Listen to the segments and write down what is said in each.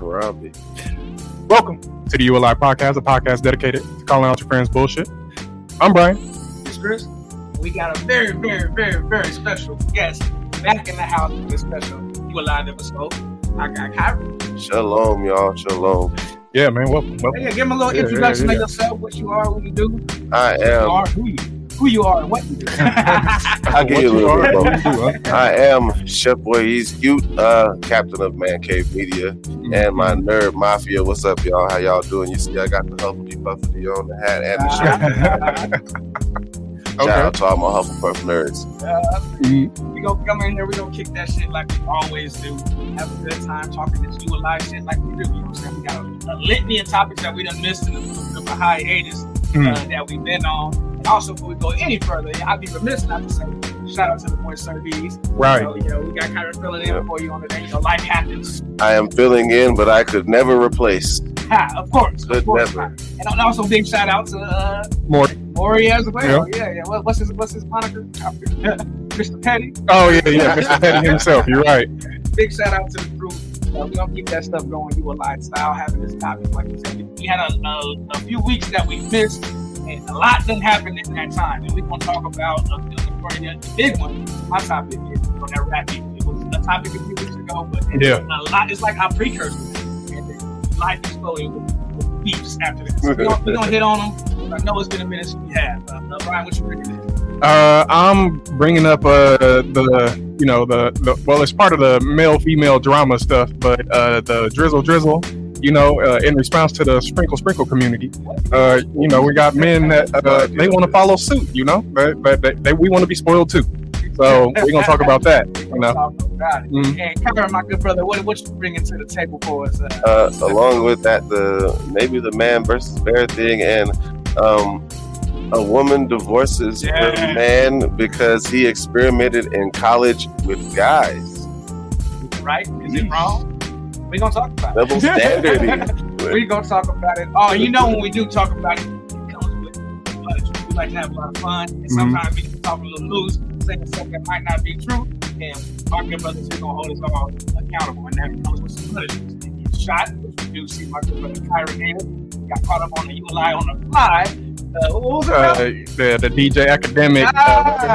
Harambe. Welcome to the youalie podcast, a podcast dedicated to calling out your friends' bullshit. I'm Brian. It's Chris. We got a very, very, very, very special guest back in the house for this special youalie episode. I got Kyrie. Shalom, y'all. Shalom. Yeah, man. Welcome. Hey, give him a little introduction of yourself, what you are, what you do. I am. Who you are, and what you do. I'll give you a little bit more. I am Chef Boy He's Cute, captain of Man Cave Media, and my nerd mafia. What's up, y'all? How y'all doing? You see, I got the Hufflepuffy on the hat and the shirt. Shout out to all my Hufflepuff nerds. We gonna come in here, we gonna kick that shit like we always do. Have a good time talking this youalie shit like we do. You know what I'm saying? We got a litany of topics that we done missed in the hiatus that we've been on. And also, before we go any further, I'd be remiss not to say shout out to the boy Sir D's. Right. So, we got Kyrie filling in for you on today. Life happens. I am filling in, but I could never replace. Of course. Never. And also big shout out to Maury as well. Yeah. What's his moniker? Mr. Petty. Oh yeah, Mr. Petty himself. You're right. Big shout out to the crew. We're gonna keep that stuff going. YouaLie style, having this topic. Like you said, we had a few weeks that we missed, and a lot didn't happen in that time. And we're gonna talk about the big one. My topic is on that rap beef. It was a topic a few weeks ago, but a lot. It's like our precursor, and then life exploded with beefs after this. So we're gonna hit on them. I know it's been a minute since we have. Brian, what you bringing in? I'm bringing up it's part of the male-female drama stuff, but the Drizzle, in response to the sprinkle community, we got men that they want to follow suit, but we want to be spoiled too. So we're gonna talk about that, Talk about it. And Kyrie, my good brother, what you bringing to the table for us? Along with that, maybe the man versus bear thing, and a woman divorces her man because he experimented in college with guys. Right? Is it wrong? We're going to talk about Double standard. We're going to talk about it. Oh, when we do talk about it, it comes with punishment. We like to have a lot of fun. And sometimes we can talk a little loose, saying stuff that might not be true. And my good brothers are going to hold us all accountable. And that comes with some punishment. He gets shot, which we do see my good brother Kyrie here. Got caught up on the youalie on the fly. What was it the DJ Academic,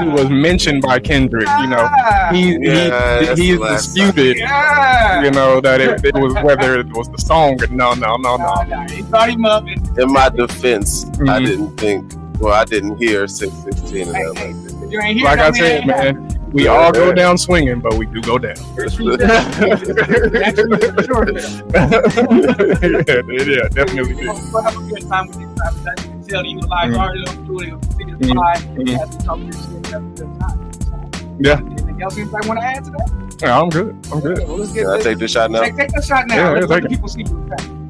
he was mentioned by Kendrick. He disputed, that it was whether it was the song. Or no. He brought him up. In my defense, I didn't hear 616 and that you ain't hear like I said, man. We all go down swinging, but we do go down. Yeah, definitely do. We'll have a good time with these times. As you can tell, the youalie already don't do it. As we talk this shit, have a good time. Yeah. Anything else anybody want to add to that? Yeah, I'm good. Well, let's get Can I take this shot now? Take the shot now. Yeah, let people see you happen.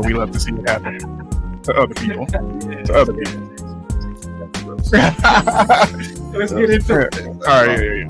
We love to see it happen to other people. Let's get into it. All right, yeah.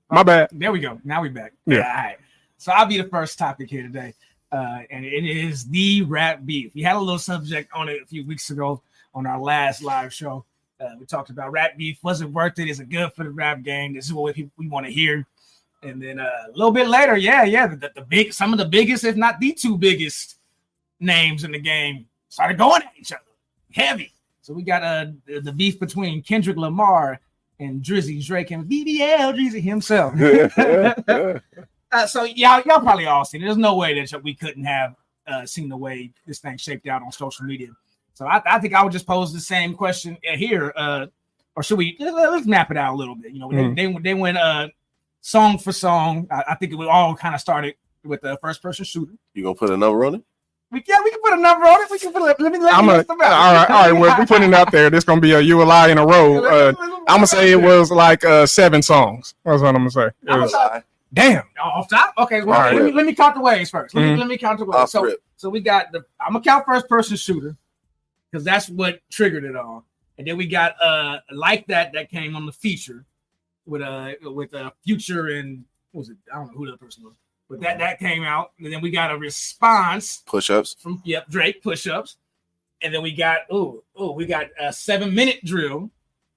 My bad. There we go. Now we're back. Yeah. All right. So I'll be the first topic here today. And it is the rap beef. We had a little subject on it a few weeks ago on our last live show. We talked about rap beef. Was it worth it? Is it good for the rap game? This is what we want to hear. And then a little bit later, some of the biggest, if not the two biggest names in the game started going at each other. Heavy. So we got the beef between Kendrick Lamar and Drizzy Drake and BBL Drizzy himself. So y'all probably all seen it. There's no way that we couldn't have seen the way this thing shaped out on social media. So I think I would just pose the same question here, or should we? Let's map it out a little bit. You know, they went song for song. I think it would all kind of started with the first person shooter. You gonna put a number on it? We can put a number on it. We can put. Let me. All right. Well, we putting it out there. This gonna be a youalie in a row. I'm gonna say it was like 7 songs. That's what I'm gonna say. Damn. Off top. Okay. Well, right. let me count the waves first. Let me count the waves. So we got I'm gonna count first person shooter because that's what triggered it all. And then we got like that came on the feature with Future and what was it? I don't know who the other person was. But that came out, and then we got a response push-ups from Drake push-ups, and then we got a 7-minute drill,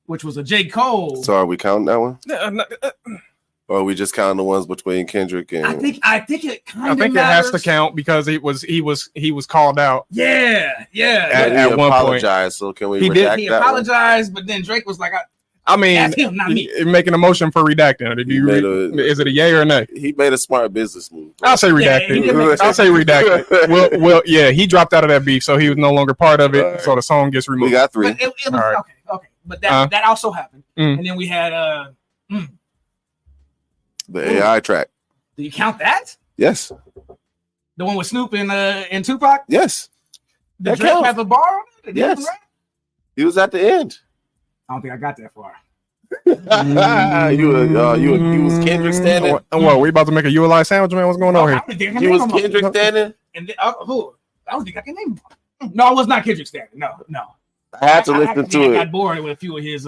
which was a J. Cole. So are we counting that one? Or are we just counting the ones between Kendrick and? I think it kind of. I think it has to count because he was called out. Yeah. At one point, so can we? He apologized, but then Drake was like, I mean, that's him, not me. Making a motion for redacting. Is it a yay or a nay? He made a smart business move. I'll say redacted. I'll say redacted. well, yeah, he dropped out of that beef, so he was no longer part of it. Right. So the song gets removed. We got 3. It was, right. Okay. But that also happened. And then we had the AI track. Do you count that? Yes. The one with Snoop and Tupac? Yes. Did Drake have a bar on it? Yes. He was at the end. I don't think I got that far. You was Kendrick standing. What? We about to make a youalie sandwich, man? What's going on here? You was Kendrick standing. And then, who? I don't think I can name him. No, I was not Kendrick standing. No. I had to listen to it. I got bored with a few of his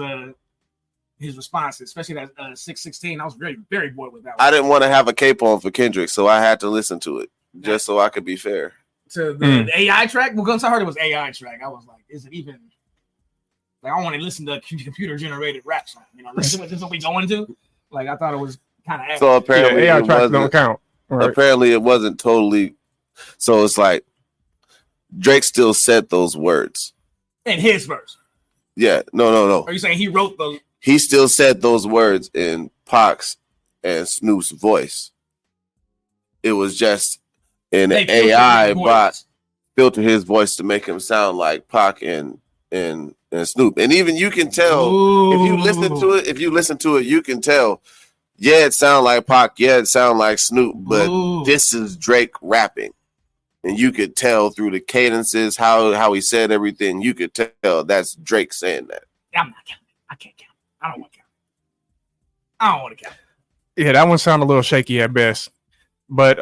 responses, especially that 616. I was very, very bored with that one. I didn't want to have a cape on for Kendrick, so I had to listen to it just so I could be fair. To the AI track? Well, once I heard it was AI track, I was like, is it even? Like, I want to listen to computer-generated rap song. You know, this is what we going to. Like, I thought it was kind of. So apparently, AI tracks don't count. Right. Apparently, it wasn't totally. So it's like Drake still said those words in his verse. Yeah, no. Are you saying he wrote the? He still said those words in Pac's and Snoop's voice. It was just an AI bot filtered his voice to make him sound like Pac and Snoop. And even you can tell if you listen to it, you can tell. Yeah, it sounds like Pac. Yeah, it sounds like Snoop. But this is Drake rapping, and you could tell through the cadences how he said everything. You could tell that's Drake saying that. I'm not counting. I can't count. I don't want to count. I don't want to count. Yeah, that one sounded a little shaky at best. But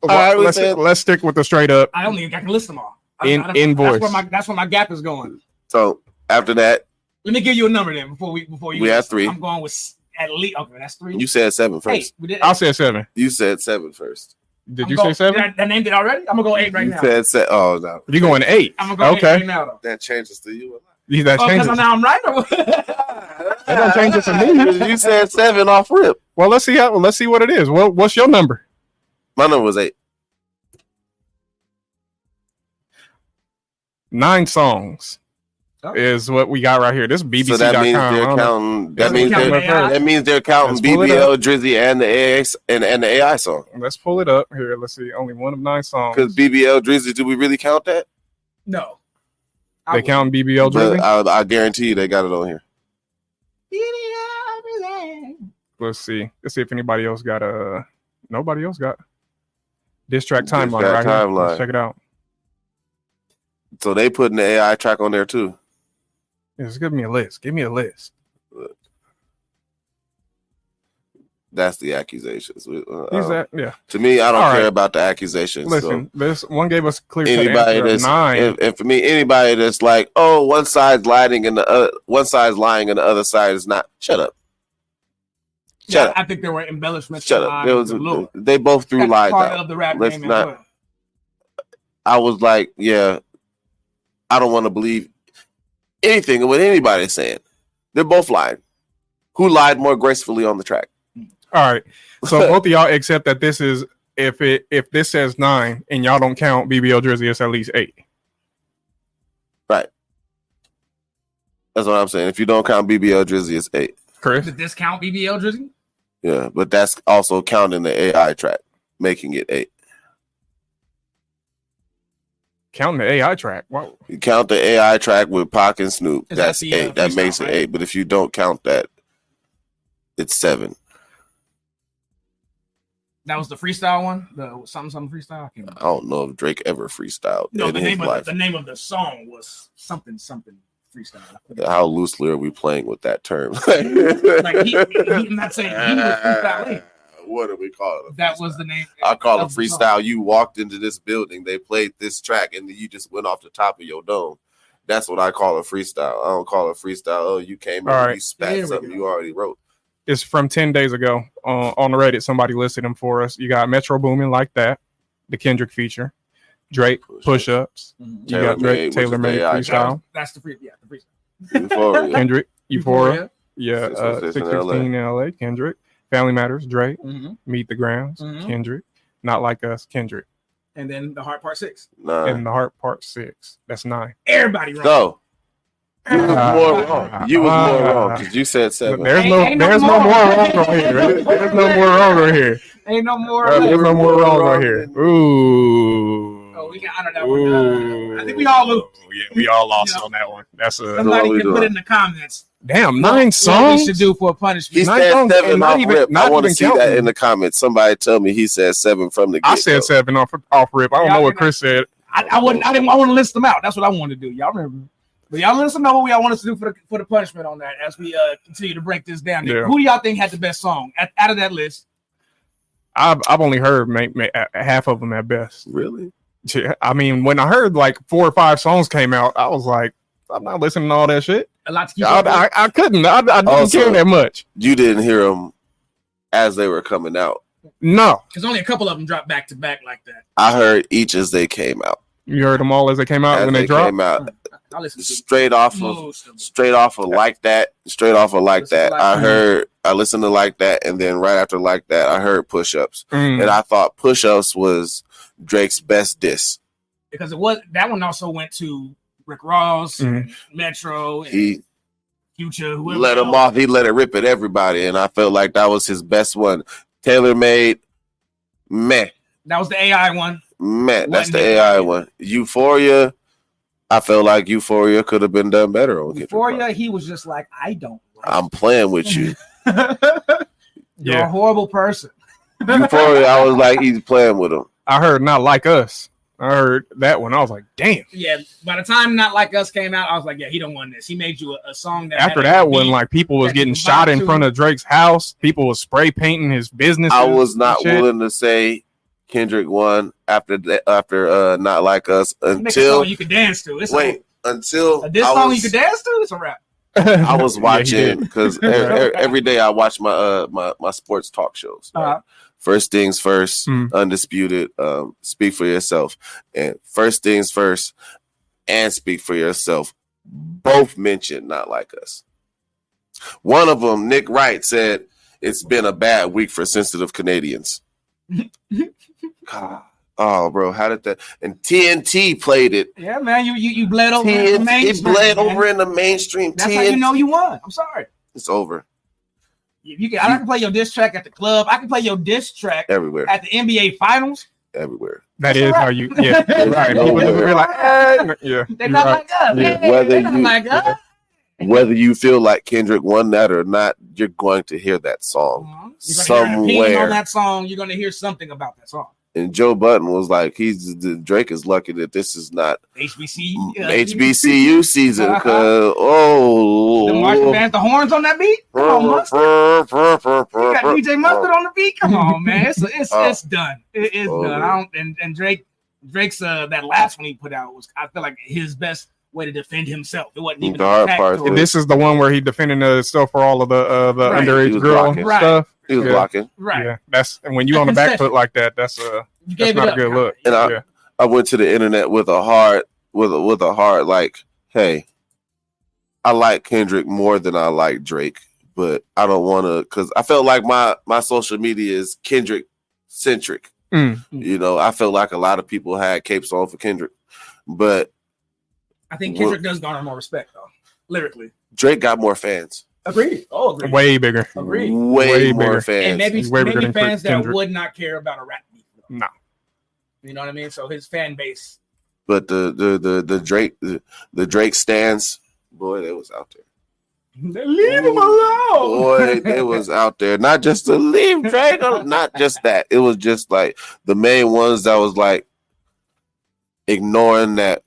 let's stick with the straight up. I don't think I can list them all. Invoice. That's where my gap is going. So after that, let me give you a number then before you. We have 3. I'm going with at least. Okay, that's 3. You said 7 first. I said 7. You said 7 first. Did you say 7? I named it already. I'm gonna go 8 right now. You said oh no. You're going 8. I'm gonna go 8 right now though. That changes to you. That changes. Because now I'm right. That don't change it to me. You said 7 off rip. Well, let's see what it is. Well, what's your number? My number was 8. 9 songs is what we got right here. This is BBC.com. So that means they're counting. That means they're counting BBL, Drizzy, and the AI song. Let's pull it up here. Let's see. Only one of 9 songs. Because BBL, Drizzy, do we really count that? No. They count BBL, Drizzy? I guarantee you they got it on here. Let's see if anybody else got nobody else got diss track timeline right here. Let's check it out. So they putting the AI track on there too. Just give me a list. Look. That's the accusations. Yeah. To me, I don't care about the accusations. Listen, this one gave us clear anybody that's 9. And for me, anybody that's like, oh, one side's lying and the other side is not. Shut up. Shut up. I think there were embellishments. Shut up. They both threw lies part out. Of the rap Let's game not. I was like, yeah, I don't want to believe anything of what anybody's saying. They're both lying. Who lied more gracefully on the track? All right. So both of y'all accept that this is if this says 9 and y'all don't count BBL Drizzy, it's at least 8. Right. That's what I'm saying. If you don't count BBL Drizzy, it's 8. Chris? Did this count BBL Drizzy? Yeah, but that's also counting the AI track, making it 8. Counting the AI track. Wow. You count the AI track with Pac and Snoop. That's the, 8. That makes it right? 8. But if you don't count that, it's 7. That was the freestyle one, the something freestyle. I don't know if Drake ever freestyled. No, in the his life. name of the song was something freestyle. How loosely are we playing with that term? Like I'm not saying he was freestyling. What do we call it? That was the name. I call it freestyle. You walked into this building, they played this track, and then you just went off the top of your dome. That's what I call a freestyle. I don't call it freestyle. Oh, you came in and you spat something you already wrote. It's from 10 days ago on the Reddit. Somebody listed them for us. You got Metro Boomin like that, the Kendrick feature, Drake push-ups. You got Drake Taylor Made freestyle. That's the freestyle. Kendrick Euphoria. Yeah, 616 in LA. Kendrick. Family Matters. Drake. Meet the Grounds. Kendrick. Not Like Us. Kendrick. And then the Heart Part 6. 9. And the Heart Part 6. That's 9. Everybody wrong. So. You was more wrong. You was more wrong because you said 7. There's no more wrong right here. There's no more wrong right here. Ain't no more. There's no more wrong right here. Ooh. Oh, we can honor that one. I think we all lose. Yeah, we all lost on that one. That's a. Somebody can put in the comments. Damn, 9 songs. What we should do for a punishment. He said 7 off rip. I want to see that in the comments. Somebody tell me he said 7 from the get-go. I said 7 off rip. I don't know what Chris said. I want to list them out. That's what I wanted to do. Y'all remember? But y'all let us know what y'all want us to do for the punishment on that as we continue to break this down. Yeah. Who do y'all think had the best song out of that list? I've only heard half of them at best. Really? I mean, when I heard like 4 or 5 songs came out, I was like, I'm not listening to all that shit. A lot to keep I couldn't. I didn't care that much. You didn't hear them as they were coming out. No, because only a couple of them dropped back to back like that. I heard each as they came out. You heard them all as they came out when they dropped. Came out. Straight off of like that. I listened to Like That, and then right after Like That, I heard Push-Ups, and I thought Push-Ups was Drake's best diss because that one also went to Rick Ross, and Metro, and Future. Whoever let him off. He let it rip at everybody, and I felt like that was his best one. Taylor Made, meh. That was the AI one. Meh. That's the AI one. Euphoria. I felt like Euphoria could have been done better on Euphoria. He was just like, I'm playing with you. You're a horrible person. Euphoria, I was like, he's playing with him. I heard Not Like Us. I heard that one. I was like, damn. Yeah. By the time Not Like Us came out, I was like, yeah, he don't want this. He made you a song that after that one, like people was getting shot in front of Drake's house. People was spray painting his business. I was not willing to say Kendrick won after Not Like Us until you could dance to. Until this song you could dance to. It's a rap. I was watching because every day I watch my sports talk shows. Right? First Things First, Undisputed, Speak for Yourself, and First Things First and Speak for Yourself both mentioned Not Like Us. One of them, Nick Wright, said it's been a bad week for sensitive Canadians. God. Oh, bro, how did that? And TNT played it. Yeah, man, you bled over in the mainstream. It bled over in the mainstream. That's how you know you won. I'm sorry. It's over. I can play your diss track at the club. I can play your diss track everywhere at the NBA Finals. Everywhere. That is how you. Yeah, right. We're like, yeah. They're not like us. Yeah. Whether you feel like Kendrick won that or not, you're going to hear that song somewhere. Hear on that song, you're going to hear something about that song. And Joe Budden was like, Drake is lucky that this is not HBCU season because the marching band, the horns on that beat. Come on, Mustard. You got DJ Mustard on the beat. Come on, man, it's done. It is done. And Drake's that last one he put out was, I feel like, his best way to defend himself. It wasn't even the hard part. And this is the one where he defended himself for all of the underage girl stuff. He was blocking. Right. Yeah. That's, and when you on the back foot like that, that's not a good look. And I went to the internet with a heart like, hey, I like Kendrick more than I like Drake, but I don't want to, because I felt like my social media is Kendrick centric. You know, I felt like a lot of people had capes on for Kendrick, but I think Kendrick does garner more respect though, lyrically. Drake got more fans. Agreed. Oh, agreed. Way bigger. Agreed. Way more bigger. fans. And maybe than fans that Kendrick. would not care about a rap beef. No. You know what I mean? So his fan base. But the Drake stans, boy, they was out there. Leave him alone. Boy, they was out there. Not just to leave Drake, not just that. It was just like the main ones that was like ignoring that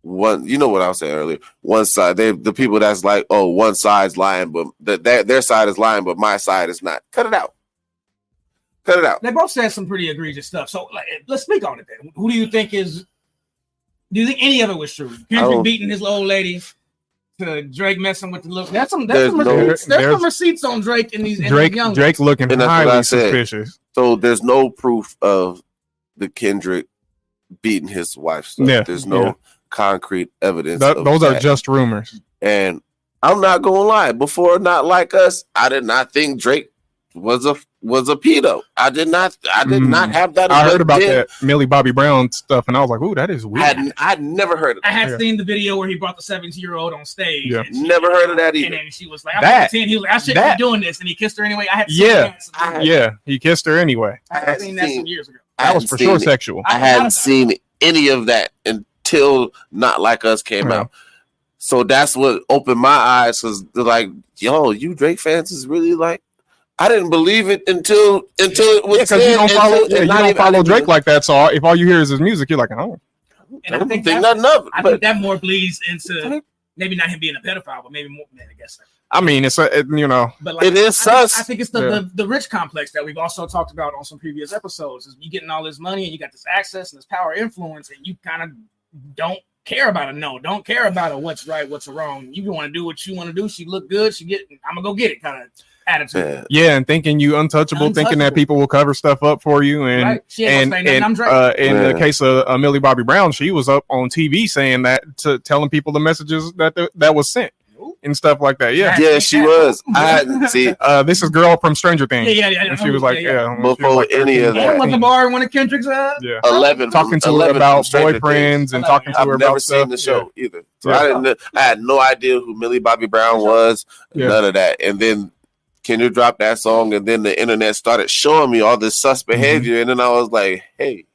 one. You know what I was saying earlier. One side, the people that's like, oh, one side's lying, but their side is lying, but my side is not. Cut it out. Cut it out. They both said some pretty egregious stuff. So let's speak on it then. Who do you think is? Do you think any of it was true? Kendrick beating his old lady. To Drake messing with the look. There's some receipts on Drake in these Drake looking highly suspicious. So there's no proof of the Kendrick beating his wife stuff. Yeah, there's no concrete evidence. Those are just rumors. And I'm not gonna lie, before Not Like Us, I did not think Drake was a pedo. I did not have that. I heard about that Millie Bobby Brown stuff, and I was like, "Ooh, that is weird." I'd never heard of that. I had seen the video where he brought the 17-year-old on stage. Yeah. Never heard of that either. And then she was like, "I'm 15." He was like, "I shouldn't be doing this," and he kissed her anyway. I had he kissed her anyway. I had seen that some years ago. That was for sure sexual. I hadn't seen any of that until Not Like Us came out. So that's what opened my eyes, because they're like, "Yo, you Drake fans is really like." I didn't believe it until it was because you don't follow Drake like that. So if all you hear is his music, you're like, oh. And I think nothing of it. I think that more bleeds into maybe not him being a pedophile, but maybe more. Man, I guess. I mean, it's but like, it is sus. I think it's the rich complex that we've also talked about on some previous episodes. Is you getting all this money and you got this access and this power influence, and you kind of don't care about it. Don't care about it. What's right, what's wrong. You want to do what you want to do. She look good. I'm gonna go get it. Kind of. Attitude. Yeah, and thinking you untouchable, thinking that people will cover stuff up for you, and in the case of Millie Bobby Brown, she was up on TV saying that, telling people the messages that was sent and stuff like that. Yeah, she was. I see. This is girl from Stranger Things. Yeah. And she was like, before any of that. And went to bar in one of Kendrick's. 11 talking to her about boyfriends and talking to her about I've never seen the show either. So I had no idea who Millie Bobby Brown was. None of that, and then. Kendrick dropped that song, and then the internet started showing me all this sus behavior, and then I was like, "Hey,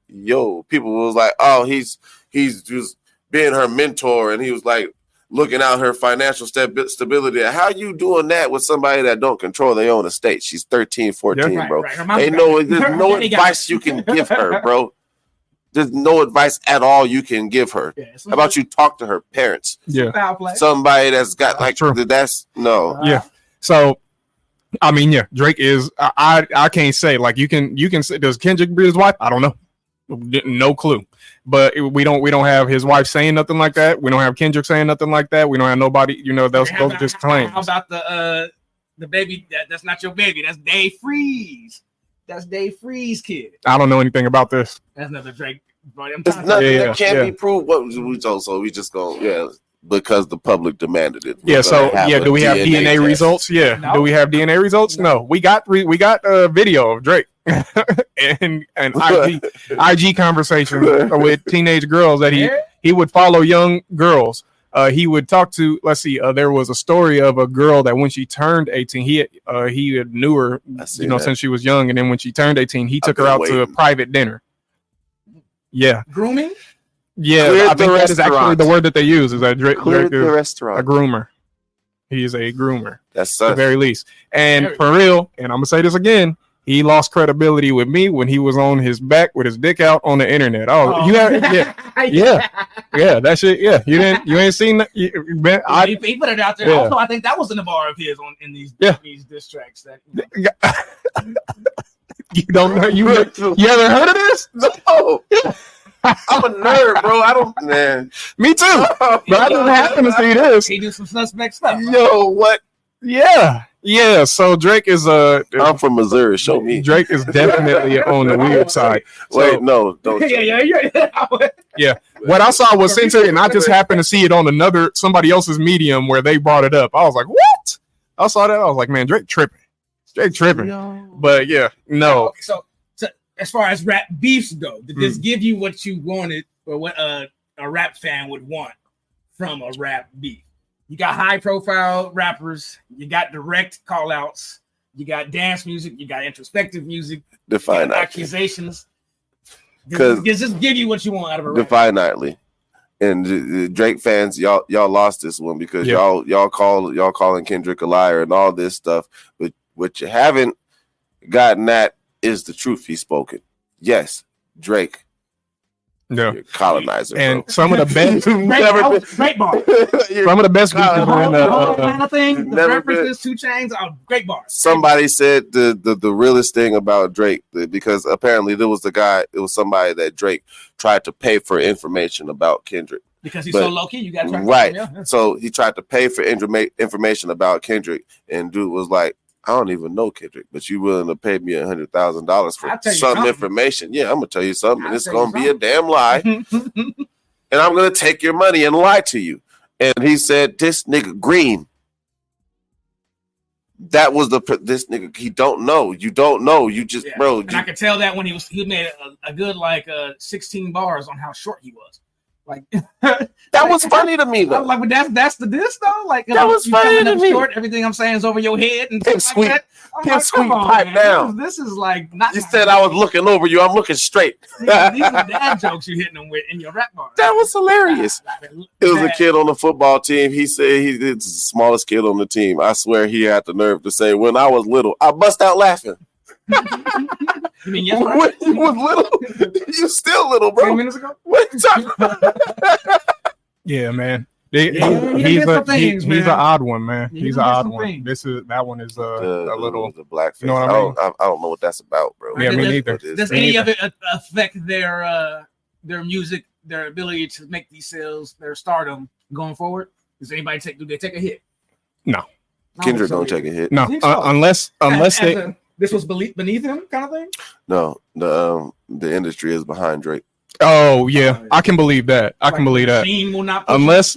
yo!" People was like, "Oh, he's just being her mentor," and he was like looking out her financial stability. How you doing that with somebody that don't control their own estate? She's 13, 14, bro. There's no advice you can give her, bro. There's no advice at all you can give her. How about you talk to her parents? Yeah, somebody that's got that's no. Yeah. So, I mean, Drake is. I can't say like you can say. Does Kendrick beat his wife? I don't know. No clue. But we don't have his wife saying nothing like that. We don't have Kendrick saying nothing like that. We don't have nobody. Those are just claims. How about the baby? That's not your baby. That's Dave Freeze. That's Dave Freeze kid. I don't know anything about this. That's another Drake. It's nothing that can't be proved. What we told, so we just go because the public demanded it. Yeah, so do we have DNA results? Yeah. No. Do we have DNA results? No. We got a video of Drake and IG conversations with teenage girls that he would follow young girls. He would talk to, let's see, there was a story of a girl that when she turned 18, he knew her, since she was young, and then when she turned 18, he took her out to a private dinner. Yeah. Grooming? Yeah, I think that is actually the word that they use. Is that Drake is the restaurant. A groomer? He is a groomer. That's at the very least. And for real, and I'm gonna say this again, he lost credibility with me when he was on his back with his dick out on the internet. You have, that shit. Yeah, you ain't seen that. He put it out there. Yeah. Also, I think that was in the bar of his in these diss tracks. That you don't know. You haven't heard of this? No. I'm a nerd, bro. I don't, man. Me too. But I didn't happen to see this. He do some suspect stuff. Yo, what? Yeah. So Drake is I'm from Missouri. Show me. Drake is definitely on the weird side. Wait, no, don't. Yeah. What I saw was censored, and I just happened to see it on somebody else's medium where they brought it up. I was like, what? I saw that. I was like, man, Drake tripping. But no. Okay, so as far as rap beefs go, did this give you what you wanted, or what a rap fan would want from a rap beef? You got high profile rappers. You got direct call outs. You got dance music. You got introspective music. Define that. Accusations. Because just give you what you want out of a rap. Define nightly. And Drake fans, y'all lost this one because y'all calling Kendrick a liar and all this stuff. But what you haven't gotten at is the truth he's spoken. Yes, Drake. Yeah, colonizer, and bro. Some of the best, great bar. Some of the best beats The were in whole Atlanta thing, the references, 2 Chainz, great bars. Somebody said the realest thing about Drake, because apparently it was somebody that Drake tried to pay for information about Kendrick. Because he's so low key, you got to try to right. him, yeah. So he tried to pay for information about Kendrick, and dude was like, I don't even know Kendrick, but you willing to pay me $100,000 for some information? Yeah, I'm gonna tell you something. It's gonna be a damn lie, and I'm gonna take your money and lie to you. And he said, "This nigga green." That was this nigga. He don't know. You don't know. You just bro. And I could tell that when he made a good 16 bars on how short he was. Like that was funny to me though. Like, but that's the diss though. Like that was funny to me. Short, everything I'm saying is over your head and Pimp sweet, like Pimp sweet, pipe down. This is like not. You said I was looking over you. I'm looking straight. These are dad jokes you're hitting them with in your rap bar. That was hilarious. It was a kid on the football team. He said he's the smallest kid on the team. I swear he had the nerve to say, "When I was little, I bust out laughing." You mean yes? When you was little, you still little, bro. 10 minutes ago. What you talking about? Yeah, man. He's an odd one, man. He's an odd one. Things. That one is a little the blackface. You know what I mean? I don't know what that's about, bro. Yeah, me neither. Does any of it affect their music, their ability to make these sales, their stardom going forward? Does anybody do they take a hit? No. Kendrick don't take a hit. No, unless they. This was beneath him, kind of thing. No, the industry is behind Drake. Oh yeah, I can believe that. I can believe that. Unless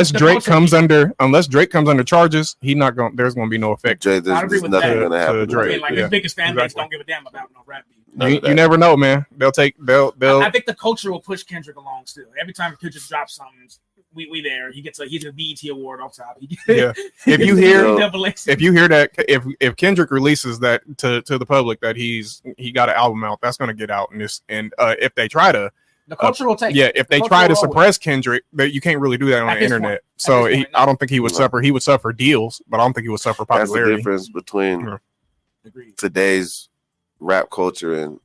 Drake comes under charges, he's not going. There's going to be no effect. There's nothing going to happen. Drake. Like his biggest fan base don't give a damn about no rap beat. You never know, man. They'll. I think the culture will push Kendrick along still. Every time Kendrick drops something, we there. He's a BET award off top. Yeah. If you hear that, if Kendrick releases that to the public that he got an album out, that's going to get out. And if they try to, the culture will take. Yeah, if they try to suppress Kendrick, you can't really do that on the internet. So I don't think he would suffer. He would suffer deals, but I don't think he would suffer popularity. That's the difference between today's rap culture and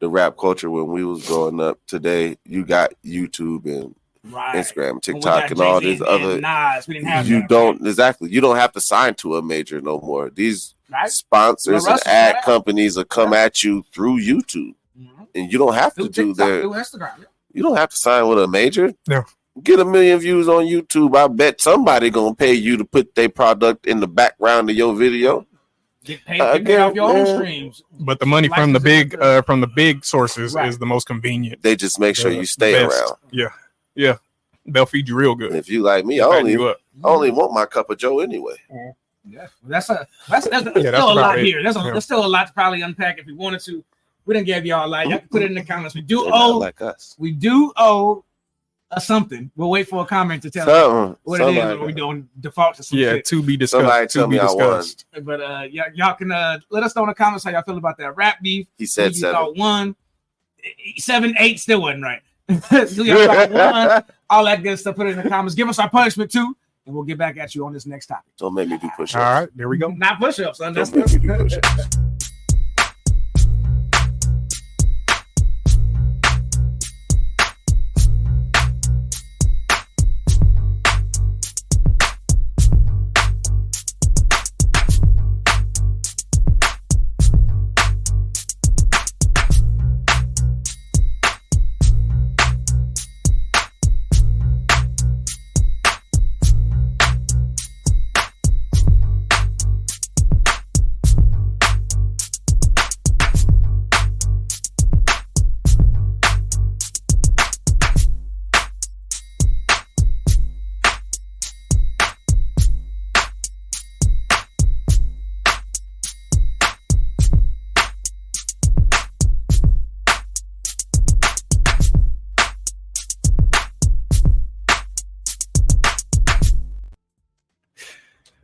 the rap culture when we was growing up. Today, you got YouTube and Instagram, TikTok, and all these other. Nas, we didn't have you don't have to sign to a major no more. These sponsors and ad companies will come at you through YouTube, and you don't have to do that. You don't have to sign with a major. No. Get 1 million views on YouTube. I bet somebody gonna pay you to put their product in the background of your video. Get paid off your own streams. But the money from the big sources is the most convenient. They just make sure you stay around. Yeah, they'll feed you real good. If you like me, I only want my cup of Joe anyway. Yeah, that's still a lot here. There's still a lot to probably unpack if we wanted to. We didn't give y'all a lot. Y'all can put it in the comments. We do owe something. We'll wait for a comment to tell us what it is. Or we don't default to something. To be discussed. Somebody tell me I won. But y'all can let us know in the comments how y'all feel about that rap beef. He said 7. 1, 7, 8 still wasn't right. One, all that good stuff. Put it in the comments. Give us our punishment too, and we'll get back at you on this next topic. Don't make me do push-ups. All right, there we go. Not push-ups, son. Don't make me do push-ups.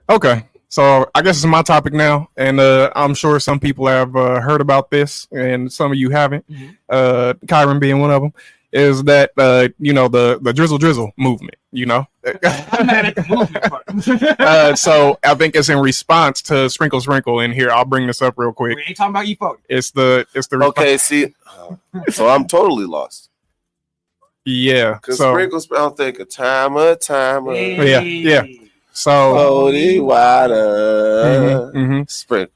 Okay, so I guess it's my topic now, and I'm sure some people have heard about this, and some of you haven't. Kyron being one of them. Is that the drizzle movement? I'm mad at the movement part. So I think it's in response to sprinkle in here. I'll bring this up real quick. We ain't talking about you folks. It's the Okay, see, so I'm totally lost. Yeah. Because So sprinkles, I'll think a timer. yeah. So Holy water. Sprinkle.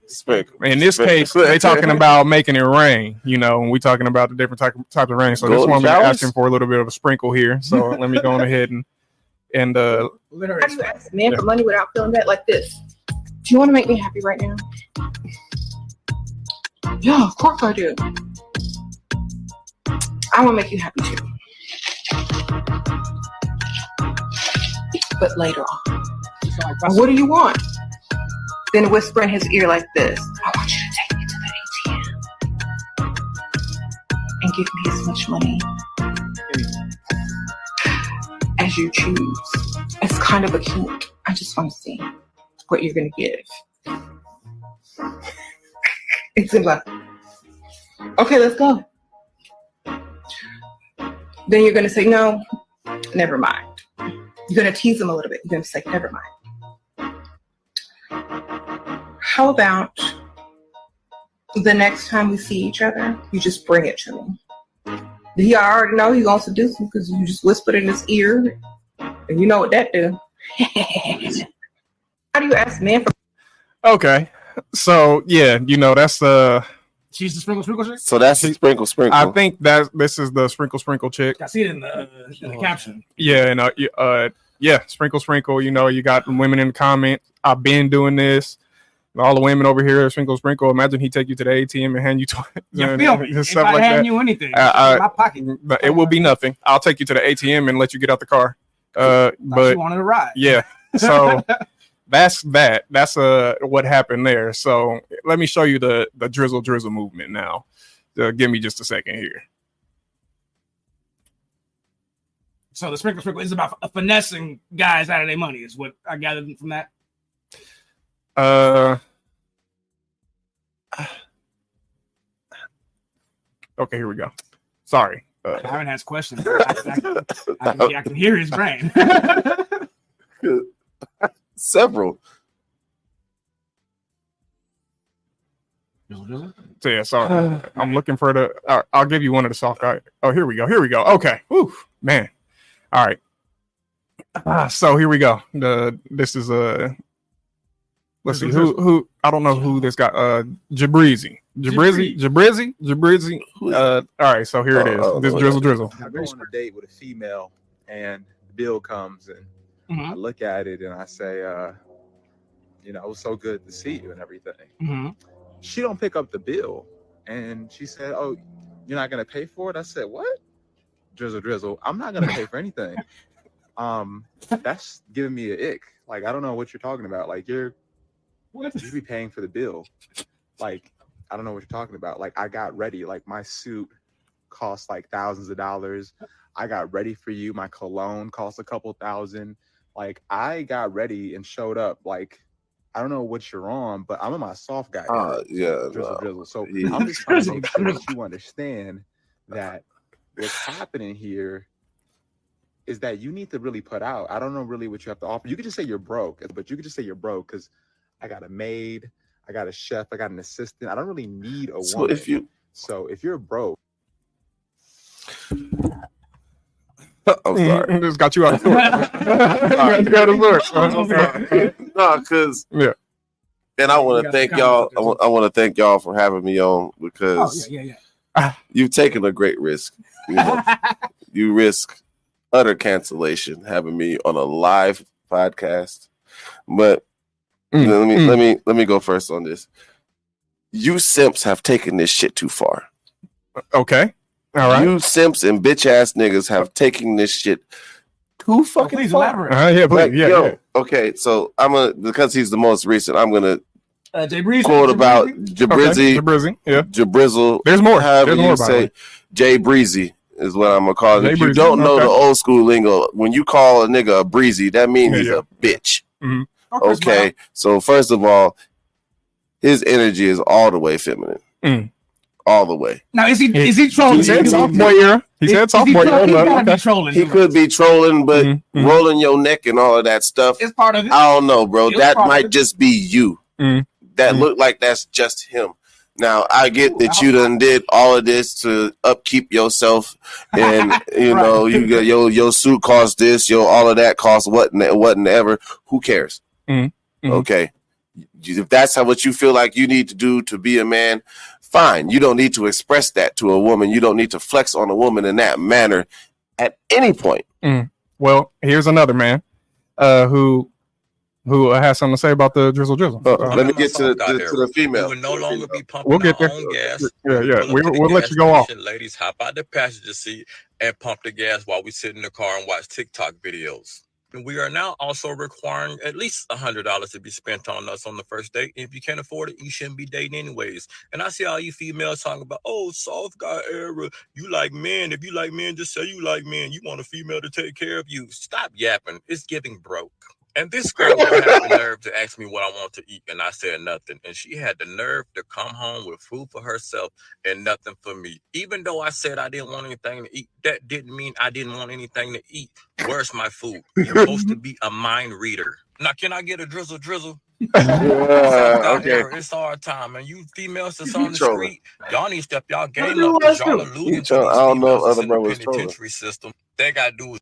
Sprinkle. In this case, they talking about making it rain. And we talking about the different type of rain. So this Golden woman showers? asking for a little bit of a sprinkle here. So let me go on ahead and Literally. How do you ask a man for money without feeling that like this? Do you want to make me happy right now? Yeah, of course I do. I want to make you happy too. But later on. What do you want? Then whisper in his ear like this. I want you to take me to the ATM and give me as much money as you choose. It's kind of a kink. I just want to see what you're going to give. It's like, okay, let's go. Then you're going to say, no, never mind. You're going to tease him a little bit. You're going to say, never mind. How about the next time we see each other, you just bring it to me? He already know he gonna seduce me because you just whispered in his ear, and you know what that do. How do you ask men for? okay. So yeah, that's She's the sprinkle chick? So that's the sprinkle. I think that this is the sprinkle chick. I see it in the caption. Yeah, and sprinkle. You got women in the comments. I've been doing this. All the women over here, sprinkle. Imagine he take you to the ATM and hand you You feel me? If I like hand that. you anything, in my pocket. It will be nothing. I'll take you to the ATM and let you get out the car. But But you wanted to ride. yeah, so that's that. That's what happened there. So let me show you the drizzle movement now. Give me just a second here. So the sprinkle is about finessing guys out of their money, is what I gathered from that. Okay, here we go. Sorry. Aaron has questions. I can hear his brain. Several. So yeah, sorry. I'm looking for the. I'll give you one of the soft guys. Oh, here we go. Okay. Whew, man. All right. So here we go. This is let's see who I don't know who this guy. Jabrizzi. All right. So here it is. This drizzle. I go on a date with a female, and the bill comes, and I look at it, and I say, it was so good to see you and everything. She don't pick up the bill, and she said, "Oh, you're not gonna pay for it?" I said, "What?" Drizzle. I'm not gonna pay for anything. That's giving me an ick. Like, I don't know what you're talking about. Like, you be paying for the bill. Like, I don't know what you're talking about. Like, I got ready. Like, my suit cost like thousands of dollars. I got ready for you. My cologne cost a couple thousand. Like, I got ready and showed up. Like, I don't know what you're on, but I'm in my soft guy. Drizzle. So I'm just trying to make sure that you understand that what's happening here is that you need to really put out. I don't know really what you have to offer. You could just say you're broke, but you could just say you're broke because I got a maid, I got a chef, I got an assistant. I don't really need a woman. So if you're broke. I'm sorry. Just got you out the door. No, because and I want to thank y'all. I want to thank y'all for having me on because you've taken a great risk. You risk utter cancellation having me on a live podcast. But let me go first on this. You simps have taken this shit too far. Okay. All right. You simps and bitch ass niggas have taken this shit too fucking please far. elaborate. Okay, so I'm gonna, because he's the most recent, I'm gonna quote about Jabrizzi. Yeah. Jabrizzle. There's more. However There's more, you say Jay Breezy is what I'm gonna call it. If you Breezy. don't know the old school lingo, when you call a nigga a breezy, that means he's a bitch. Mm-hmm. Okay, so first of all, his energy is all the way feminine. All the way. Now, is he trolling? He said sophomore year. He said sophomore year. He could be trolling, but rolling your neck and all of that stuff. It's part of it. I don't know, bro. That might just be you. That look like that's just him. Now, I get that you done did all of this to upkeep yourself, and you know you got your suit costs this, all of that costs what and ever. Who cares? Okay, if that's what you feel like you need to do to be a man, fine. You don't need to express that to a woman. You don't need to flex on a woman in that manner at any point. Well, here's another man who has something to say about the drizzle. Let me get to the female. We will no longer be pumping we'll get our there. own gas. Yeah. We'll let you go off. Ladies, hop out the passenger seat and pump the gas while we sit in the car and watch TikTok videos. And we are now also requiring at least $100 to be spent on us on the first date. If you can't afford it, you shouldn't be dating anyways. And I see all you females talking about, soft guy era. You like men. If you like men, just say you like men. You want a female to take care of you. Stop yapping. It's giving broke. And this girl had the nerve to ask me what I want to eat, and I said nothing. And she had the nerve to come home with food for herself and nothing for me. Even though I said I didn't want anything to eat, that didn't mean I didn't want anything to eat. Where's my food? You're supposed to be a mind reader. Now, can I get a drizzle? Okay. It's hard time, and you females that's on the street, y'all need to step y'all game up because y'all are losing to these females in the penitentiary system. They got to do is.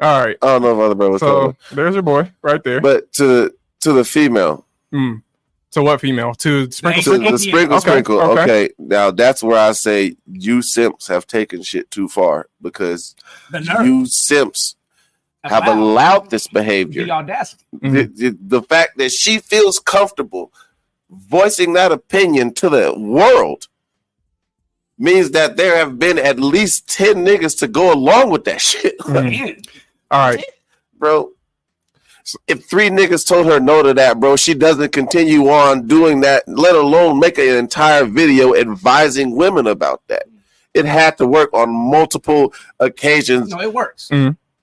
All right. I don't know if other bro was so there's your boy right there. But to the female. To what female? To sprinkle. The sprinkle. Okay. Now that's where I say you simps have taken shit too far because you simps have allowed this behavior. The audacity. The fact that she feels comfortable voicing that opinion to the world means that there have been at least 10 niggas to go along with that shit. All right, bro. If 3 niggas told her no to that, bro, she doesn't continue on doing that, let alone make an entire video advising women about that. It had to work on multiple occasions. No, it works.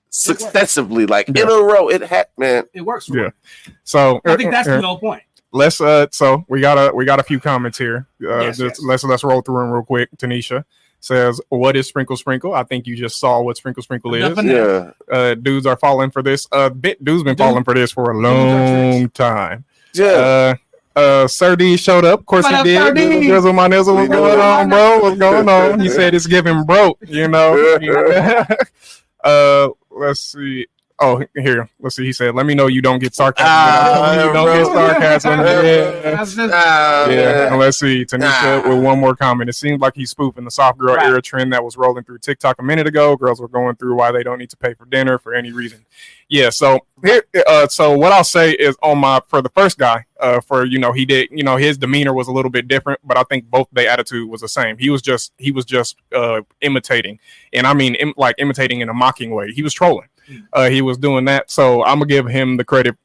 Successively, like in a row. It works. Yeah. So I think that's the whole point. Let's so we got a few comments here. Let's roll through them real quick. Tanisha says, what is sprinkle? I think you just saw what sprinkle is. Yeah. Dudes are falling for this. Dudes been falling for this for a long time. Yeah. Sir D showed up. Of course he did. Drizzle my nizzle. What's going on, bro? What's going on? He said it's giving broke, you know. Let's see. Oh, here. Let's see. He said, "Let me know you don't get sarcasm. You don't get sarcasm." Yeah. And let's see. Tanisha with one more comment. It seems like he's spoofing the soft girl era trend that was rolling through TikTok a minute ago. Girls were going through why they don't need to pay for dinner for any reason. Yeah. So here. So what I'll say is for the first guy. He did. His demeanor was a little bit different, but I think both their attitude was the same. He was just imitating, and I mean imitating in a mocking way. He was trolling. He was doing that, so I'm gonna give him credit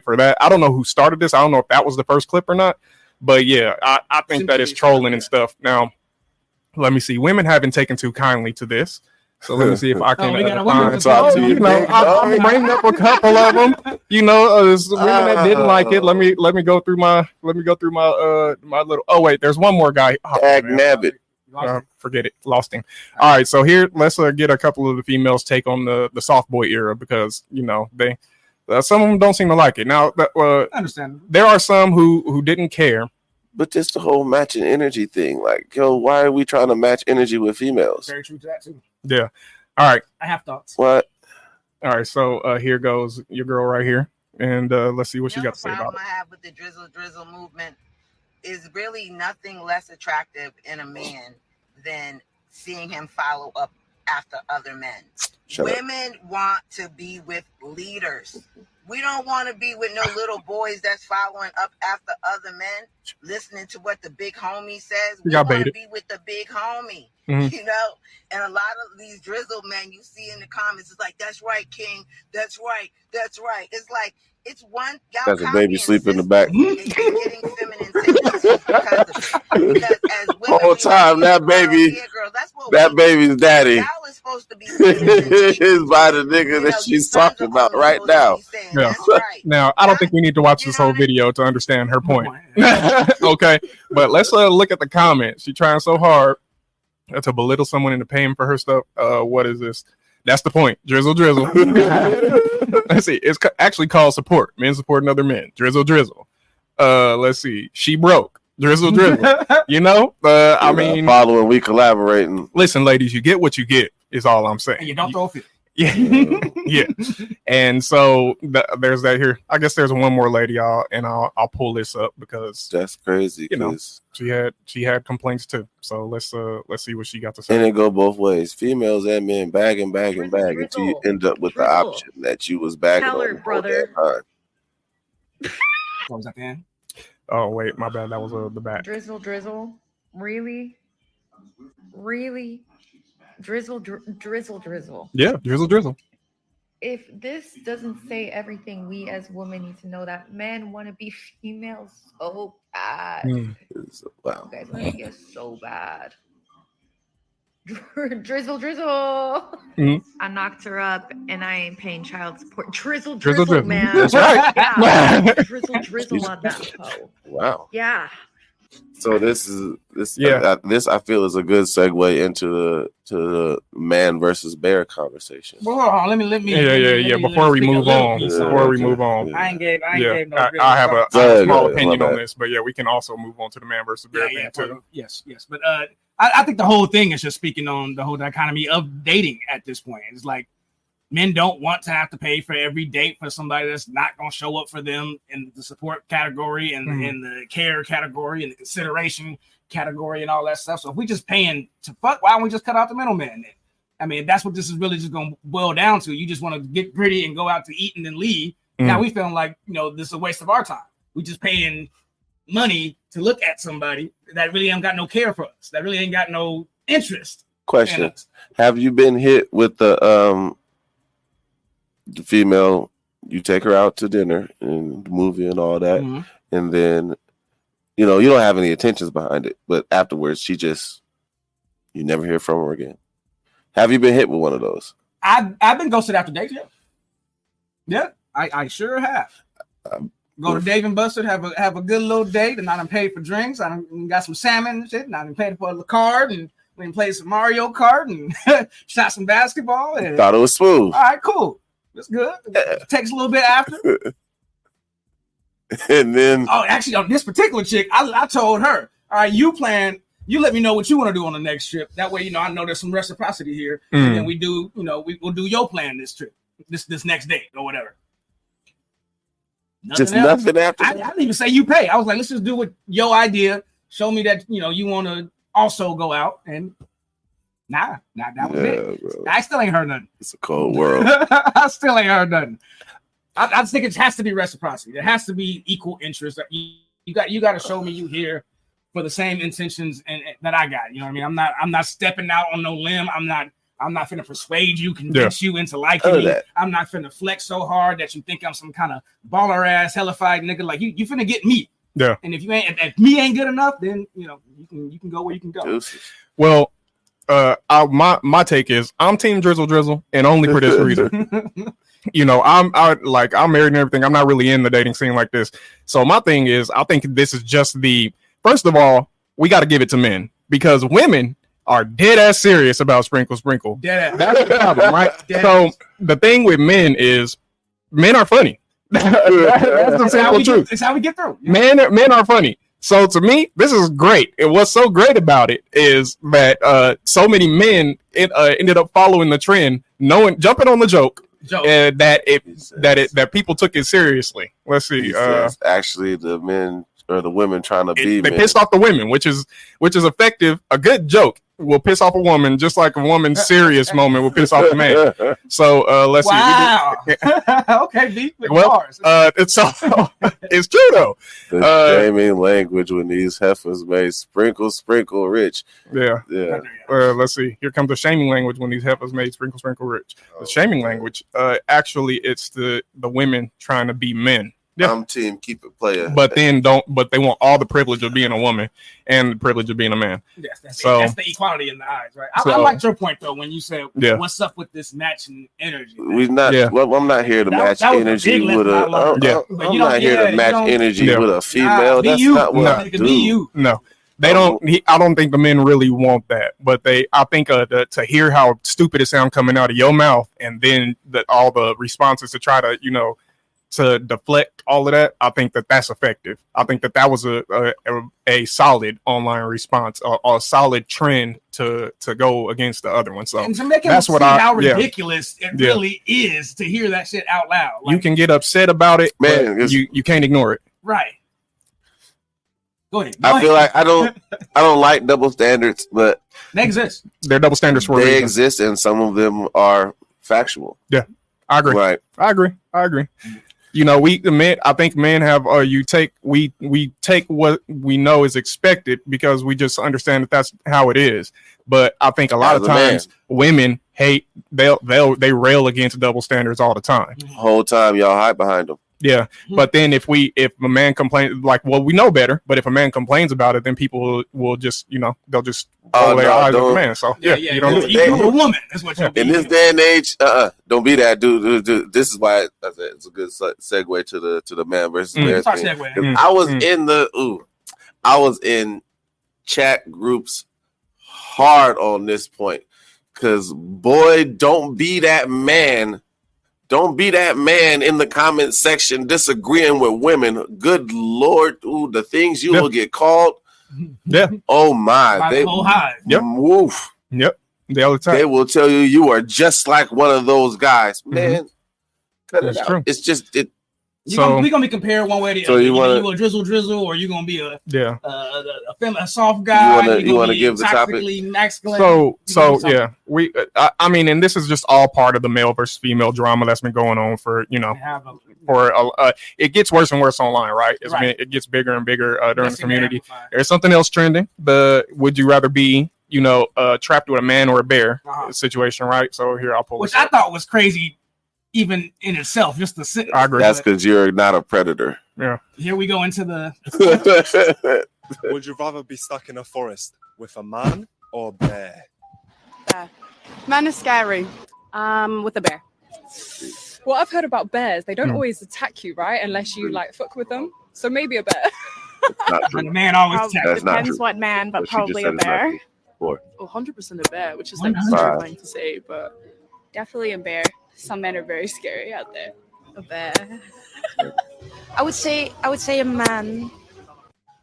for that. I don't know who started this. I don't know if that was the first clip or not, but yeah, I think that is trolling and stuff. Now, let me see. Women haven't taken too kindly to this, so let me see if I can I'm bringing up a couple of them. There's women that didn't like it. Let me go through my my little. Oh wait, there's one more guy. Nabbit. Forget it. Lost him. All right, so here let's get a couple of the females take on the soft boy era because they some of them don't seem to like it. Now I understand. There are some who didn't care. But just the whole matching energy thing, like, why are we trying to match energy with females? Very true to that too. Yeah. All right. I have thoughts. What? All right. So here goes your girl right here, and let's see what she got to say about it. The problem I have with the drizzle movement is really nothing less attractive in a man than seeing him follow up after other men. Women want to be with leaders. We don't want to be with no little boys that's following up after other men, listening to what the big homie says. We want to be with the big homie, And a lot of these drizzle men you see in the comments, it's like, that's right, King. That's right. It's like, it's one. That's a baby sleep in the back. Getting feminine because of it. Because as women, whole time that baby's daddy. supposed to be is by the nigga that she's talking about right now. Yeah. Right. Now, I don't think we need to watch this whole video to understand her point. Okay, but let's look at the comments. She's trying so hard to belittle someone into paying for her stuff. What is this? That's the point. Drizzle. Let's see. It's actually called support. Men supporting other men. Drizzle. Let's see. She broke. Drizzle. You know? I mean, following, we collaborating. Listen, ladies, you get what you get. Is all I'm saying. And you don't throw a fit. Yeah. Yeah. And so there's that here. I guess there's one more lady, I'll pull this up because that's crazy. You know, she had complaints too. So let's see what she got to say. And it go both ways. Females and men bagging until you end up with the option that you was bagging Tell her, on brother. What was that then? Oh wait, my bad. That was the back. Drizzle. Really? Drizzle. Yeah, drizzle. If this doesn't say everything we as women need to know, that men want to be females so bad. Wow. You guys want to get so bad. Drizzle. I knocked her up and I ain't paying child support. Drizzle, man. That's right. Yeah. Drizzle on that hoe. Wow. Yeah. So this I feel is a good segue into the man versus bear conversation. Well, let me. Yeah. Before we move on, I ain't gave no. I have a small opinion on this, but yeah, we can also move on to the man versus bear thing too. Yes. But I think the whole thing is just speaking on the whole dichotomy of dating at this point. It's like men don't want to have to pay for every date for somebody that's not going to show up for them in the support category and in the care category and the consideration category and all that stuff. So if we just paying to fuck, why don't we just cut out the middleman then? I mean, that's what this is really just going to boil down to. You just want to get pretty and go out to eat and then leave. Now we feeling like, this is a waste of our time. We just paying money to look at somebody that really ain't got no care for us, that really ain't got no interest. Question: have you been hit with the female? You take her out to dinner and the movie and all that, and then you don't have any intentions behind it, but afterwards you never hear from her again. Have you been hit with one of those? I've been ghosted after dates. Yeah, I sure have. Go to Dave and Buster's, have a good little date, and I done paid for drinks. I done got some salmon and shit, and I done paid for the card, and we done played some Mario Kart and shot some basketball. And thought it was smooth. All right, cool. It's good. It takes a little bit after. And then actually on this particular chick, I told her, all right, you let me know what you want to do on the next trip. That way, I know there's some reciprocity here. And then we do, we'll do your plan this trip, this next date or whatever. Nothing after. I didn't even say you pay. I was like, let's just do what your idea. Show me that, you want to also go out. And nah, that was it. Bro. I still ain't heard nothing. It's a cold world. I still ain't heard nothing. I just think it has to be reciprocity. There has to be equal interest. You got to show me you here for the same intentions and that I got. You know what I mean? I'm not stepping out on no limb. I'm not finna persuade you, convince you into liking me. I'm not finna flex so hard that you think I'm some kind of baller ass hellified nigga. Like you finna get me. Yeah. And if me ain't good enough, then you can go where you can go. Well, my take is I'm team Drizzle, and only for this reason. I'm married and everything. I'm not really in the dating scene like this. So my thing is, I think this is just first of all, we got to give it to men because women are dead ass serious about sprinkle. Dead ass. That's the problem, right? So the thing with men is men are funny. That's the simple truth. It's how we get through. Men are funny. So to me, this is great. And what's so great about it is that so many men ended up following the trend, jumping on the joke. That people took it seriously. Let's see. Actually, the men or the women trying to be. They pissed off the women, which is effective. A good joke will piss off a woman, just like a woman's serious moment will piss off a man. So let's see. Wow. Okay, deep. It's true though. The shaming language when these heifers made sprinkle rich. Yeah. Let's see. Here comes the shaming language when these heifers made sprinkle rich. The shaming language. Actually, it's the women trying to be men. Yeah. I'm team keep it player. But they want all the privilege of being a woman and the privilege of being a man. Yes, that's the equality in the eyes, right? I liked your point though when you said, "What's up with this matching energy?" We not. Yeah. Well, I'm not here to match energy with a. I'm not here to match energy with a female. That's not what I do. No. They don't. I don't think the men really want that, but I think to hear how stupid it sounds coming out of your mouth, and then all the responses to try to to deflect all of that. I think that's effective. I think that was a solid online response, a solid trend to go against the other one. So and to make that's what how ridiculous it really is to hear that shit out loud. You can get upset about it, man. But you can't ignore it. Right. Go ahead. I feel like I don't like double standards, but they exist. They're double standards for a reason. They exist, and some of them are factual. Yeah, I agree. Right. I agree. I think men have we take what we know is expected because we just understand that that's how it is. But I think a lot of times women hate they rail against double standards all the time. Whole time y'all hide behind them. Yeah, but then if a man complains, we know better. But if a man complains about it, then people will just they'll just roll their eyes at the man. So you don't. You're a woman. That's what you're in this day and age. Don't be that dude. This is why it's a good segue to the man versus man thing. I was in chat groups hard on this point because boy, don't be that man. Don't be that man in the comment section disagreeing with women. Good Lord, the things you will get called. Yeah. Oh my. They whole hive. Yep. Woof. Yep. All the time. They will tell you are just like one of those guys. Man, cut it out. True. It's just it. We're gonna be compared one way or the other. You a drizzle, or you gonna be a soft guy. You wanna give the topic? Masculine. So I mean, and this is just all part of the male versus female drama that's been going on for it gets worse and worse online, right? It gets bigger and bigger during the community. There's something else trending. Would you rather be trapped with a man or a bear situation, right? So here I'll pull. Which I thought was crazy. Even in itself, just to sit. I agree. That's because you're not a predator. Yeah. Here we go into the. Would you rather be stuck in a forest with a man or a bear? Bear. Man is scary. With a bear. What I've heard about bears, they don't always attack you, right? Unless you fuck with them. So maybe a bear. And the man always attacks. Depends what man, but probably a bear. 100% a bear, which is terrifying to say, but definitely a bear. Some men are very scary out there. A bear. I would say a man.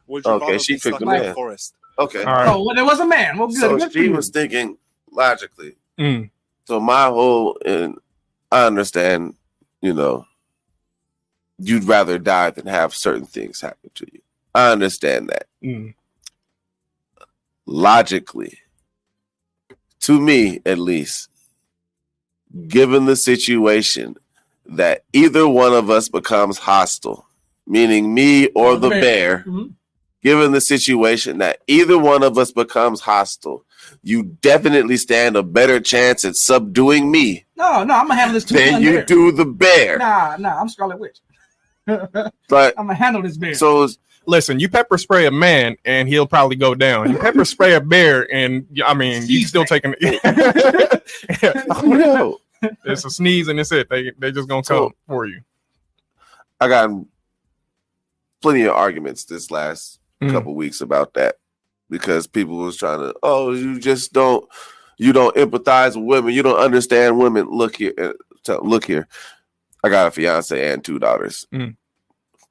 Okay, she picked a man. Forest. Okay. All right. Oh, well, there was a man. Well, good. So she was thinking logically. So my whole, and I understand, you'd rather die than have certain things happen to you. I understand that. Logically, to me at least, given the situation that either one of us becomes hostile, meaning me or the bear, given the situation that either one of us becomes hostile, you definitely stand a better chance at subduing me. No, I'm gonna handle this than you do the bear. Nah, I'm Scarlet Witch. But I'm gonna handle this bear. So listen, you pepper spray a man and he'll probably go down. You pepper spray a bear and you still taking it. No. It's a sneeze and it's it. They just gonna come for you. I got plenty of arguments this last couple weeks about that because people was trying to, you don't empathize with women, you don't understand women. Look here. I got a fiance and 2 daughters.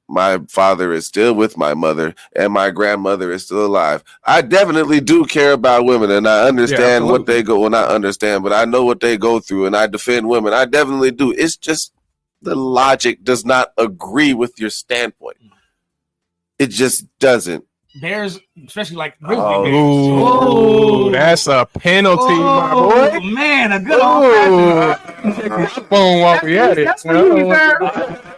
My father is still with my mother, and my grandmother is still alive. I definitely do care about women, and I understand what they go. Well, not understand, but I know what they go through, and I defend women. I definitely do. It's just the logic does not agree with your standpoint. It just doesn't. Bears, especially like that's a penalty, my boy. Man, a good old phone while we at it. That's for you, sir.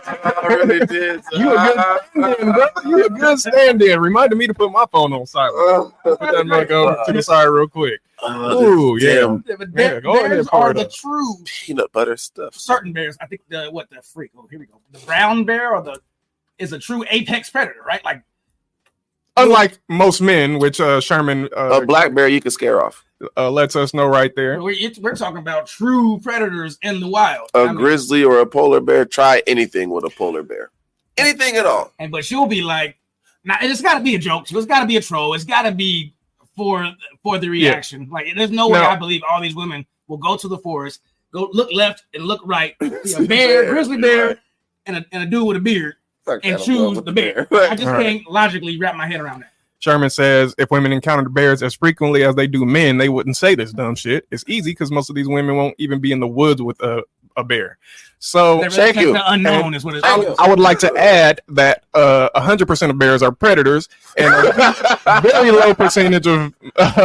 I really did. You a good stand-in, brother. You a good stand-in. Reminded me to put my phone on silent. Put that mic over to the side real quick. Ooh, yeah. Bears are the true peanut butter stuff. Certain bears. I think the freak. Oh, here we go. The brown bear or the is a true apex predator, right? Like, unlike most men, which Sherman a black bear you can scare off. Lets us know right there. We're talking about true predators in the wild. A grizzly or a polar bear, try anything with a polar bear. Anything at all. But she'll be like, now it's got to be a joke. So it's got to be a troll. It's got to be for the reaction. Yeah. Like, there's no way I believe all these women will go to the forest, go look left and look right, see a bear, grizzly bear, and a dude with a beard, and choose the bear. I just can't logically wrap my head around that. Sherman says if women encounter bears as frequently as they do men, they wouldn't say this dumb shit. It's easy because most of these women won't even be in the woods with a bear. So thank you. The unknown is what it is. I would like to add that 100% of bears are predators, and a very low percentage of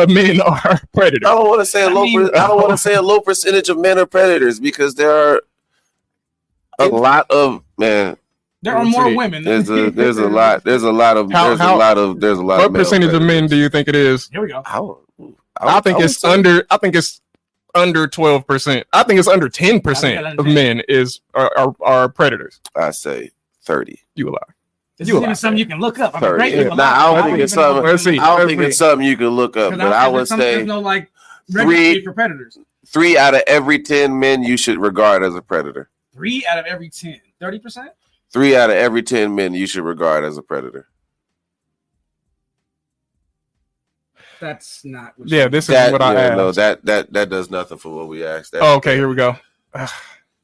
men are predators. I don't want to say I don't want to say a low percentage of men are predators because there are a lot of There are more women. There's a lot of What percentage of men do you think it is? Here we go. I think it's under 12%. I think it's under 10% of men are predators. I say 30. You a lie. This is even something you can look up. I don't think it's something. I don't think it's something you can look up. But I would say there's no like registry for predators. 3 out of every 10 men you should regard as a predator. 3 out of every 10. 30%? 3 out of every 10 men you should regard as a predator. That's not what this is what I asked. No, that does nothing for what we asked. Okay, here we go.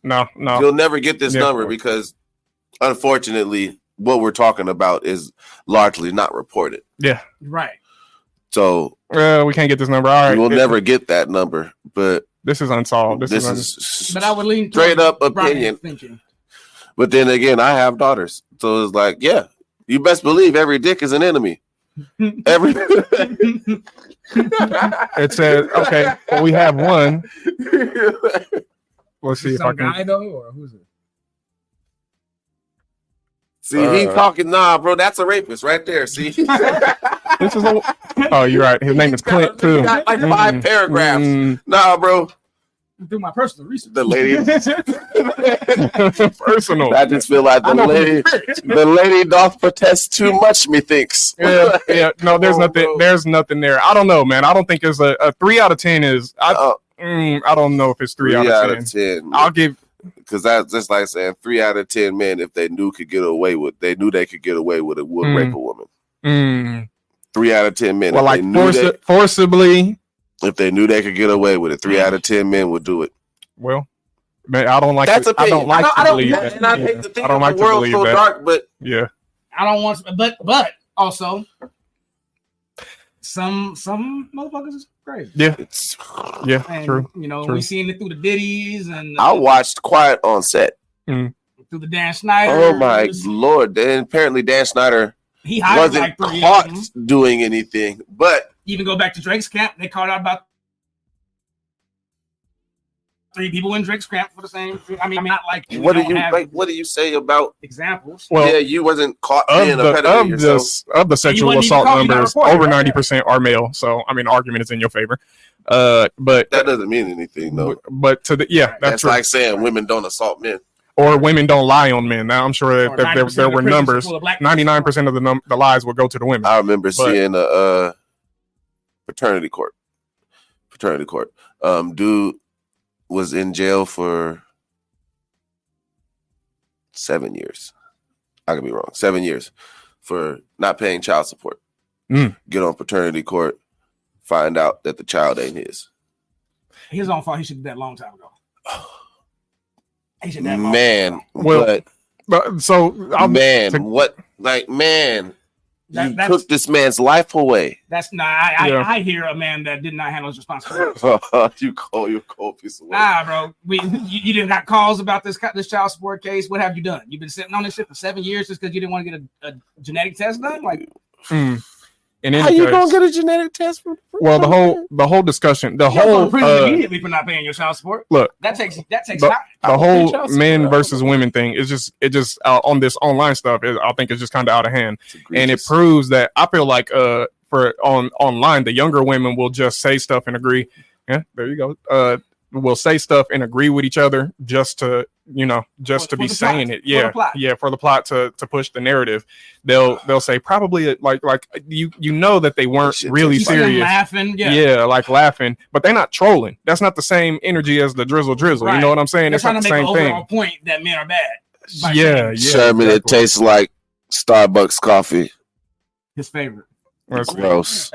No. You'll never get this number because, unfortunately, what we're talking about is largely not reported. Yeah. Right. So we can't get this number. All right. We'll never get that number, but this is unsolved. This is but I would lean straight up opinion. But then again, I have daughters. So it's like, yeah, you best believe every dick is an enemy. It says, okay, well, we have one. Let's see if I can. Guy though, or who's it? See, he's talking. Nah, bro, that's a rapist right there. See, this is oh, you're right. His name is Clint too. Got like 5 paragraphs. Nah, bro. Do my personal research. The lady, personal. I just feel like the lady doth protest too much. Methinks. Yeah. No, there's nothing. Bro. There's nothing there. I don't know, man. I don't think it's a 3 out of 10 is. I don't know if it's 3 out of 10. I'll give. Because that's just like saying 3 out of 10 men, if they knew they could get away with it, would rape a woman. 3 out of 10 men. Well, like forcibly. If they knew they could get away with it, 3 out of 10 men would do it. Well, man, I don't like. That's I don't like to believe that. And I hate to think of the world so dark, but yeah, I don't want. But also, some motherfuckers is crazy. Yeah, and, true. You know, true. we seen it through the Diddy's and I watched Quiet on Set through the Dan Snyder. Oh my lord! And apparently Dan Snyder wasn't caught doing anything, but. Even go back to Drake's camp, they caught out about 3 people in Drake's camp for the same. I mean, not like what do you say about examples? Well, yeah, you wasn't caught being a predator yourself. Of the sexual assault numbers, over 90% are male. So I mean, argument is in your favor. But that doesn't mean anything, though. But that's like saying women don't assault men. Or women don't lie on men. Now I'm sure that there were numbers. 99% of the lies would go to the women. I remember seeing a fraternity court. Dude was in jail for 7 years. I could be wrong. 7 years for not paying child support. Get on paternity court, find out that the child ain't his. His own fault. He should have did that a long time ago. He should have man, you took this man's life away. That's not. I hear a man that did not handle his responsibility. You cold piece of work. Nah, bro. You didn't got calls about this child support case. What have you done? You've been sitting on this shit for 7 years just because you didn't want to get a genetic test done. Like, how you gonna get a genetic test? Well, the whole discussion, immediately for not paying your child support. Look, that takes time. The whole men versus women thing is just on this online stuff. I think it's just kind of out of hand, and it proves that I feel like online the younger women will just say stuff and agree. Yeah, there you go. will say stuff and agree with each other just to, to be saying it. Yeah. For the plot to push the narrative. They'll say probably like that they weren't really serious. Laughing. Like laughing, but they're not trolling. That's not the same energy as the drizzle. Right. You know what I'm saying? They're It's not trying the to make same an thing. overall point that men are bad. Yeah. Sherman, exactly. it tastes like Starbucks coffee. His favorite. That's gross.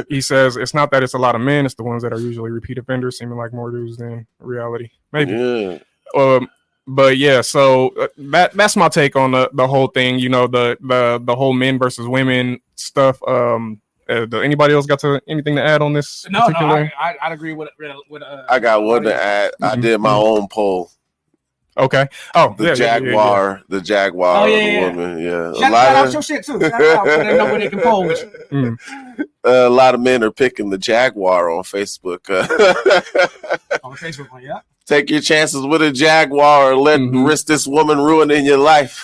He says it's not that it's a lot of men, it's the ones that are usually repeat offenders, seeming like more dudes than reality. Maybe. Yeah. But yeah, so that's my take on the whole thing. The whole men versus women stuff. Anybody else got anything to add on this? No, I'd agree with. I got one to add. I did my own poll. Okay. Oh, the Jaguar, the Jaguar, the woman. Yeah. Shout out your shit too. Shout out so they know where they can poll with you. A lot of men are picking the Jaguar on Facebook. On Facebook, yeah. Take your chances with a Jaguar and risk this woman ruining your life.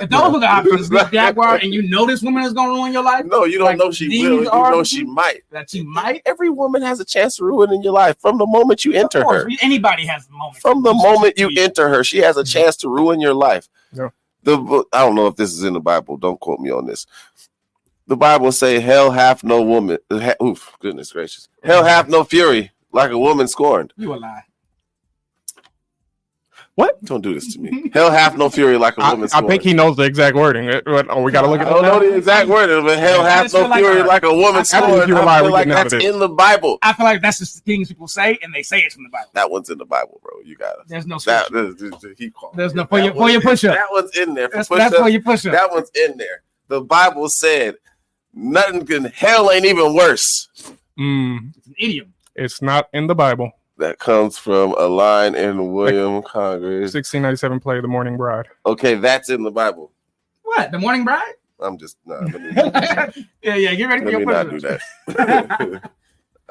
If those are the options, this Jaguar, and this woman is going to ruin your life. No, you don't know she will. You know she might. That she might. Every woman has a chance to ruin your life from the moment you enter her. Anybody has a moment. From the moment you enter her, she has a chance to ruin your life. Yeah. I don't know if this is in the Bible. Don't quote me on this. The Bible say, "Hell hath no woman." Oof, goodness gracious! Hell hath no fury like a woman scorned. You a lie. What? Don't do this to me. Hell hath no fury like a woman scorned. I think he knows the exact wording. We got to look at it. I don't know the exact wording, but hell hath no fury like a woman scorned. I feel like that's in the Bible. I feel like that's just things people say, and they say it's from the Bible. That one's in the Bible, bro. You got it. There's no There's no for your push-up. That one's in there. That's for your push-up. That one's in there. The Bible said nothing can. Hell ain't even worse. It's an idiom. It's not in the Bible. That comes from a line in William Congress. 1697 play The Morning Bride. Okay, that's in the Bible. What? The Morning Bride? I'm just yeah. Get ready for your push-up. Let me not do that.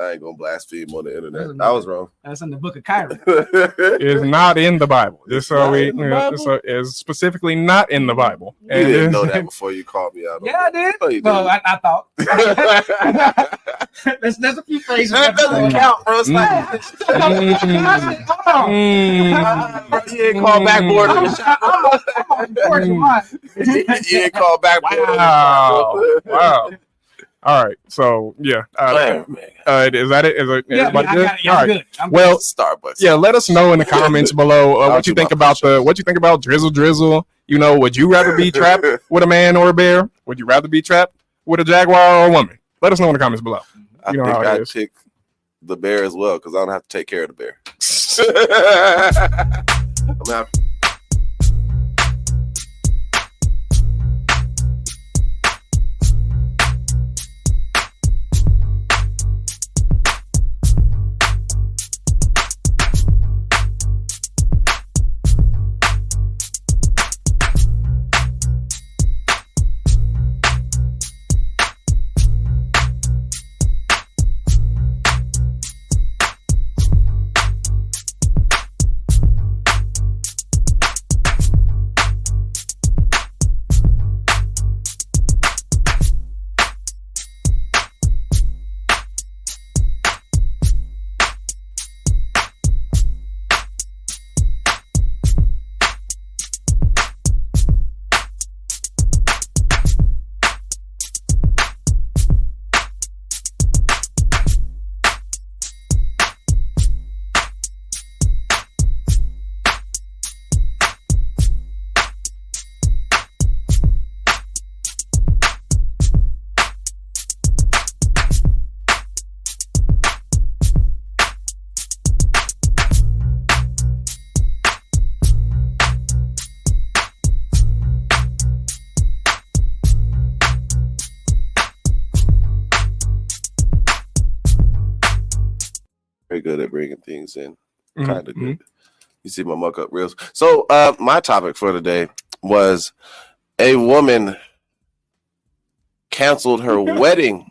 I ain't gonna blaspheme on the internet. I was wrong. That's in the Book of Kyrie. It's not in the Bible. It's specifically not in the Bible. You didn't know that before you called me out. Yeah, I did. No, you well, didn't. I thought. There's a few phrases that doesn't count, bro. It's like, you ain't call back board. You ain't call back board. Wow. All right, so yeah, is that it? Is it everybody good? All right. Well, Starbucks. Yeah, let us know in the comments below what you think about Drizzle. Would you rather be trapped with a man or a bear? Would you rather be trapped with a jaguar or a woman? Let us know in the comments below. I think I'd pick the bear as well because I don't have to take care of the bear. I'm happy. Very good at bringing things in. Kind of good. You see my muck up reels. So my topic for today was a woman canceled her wedding.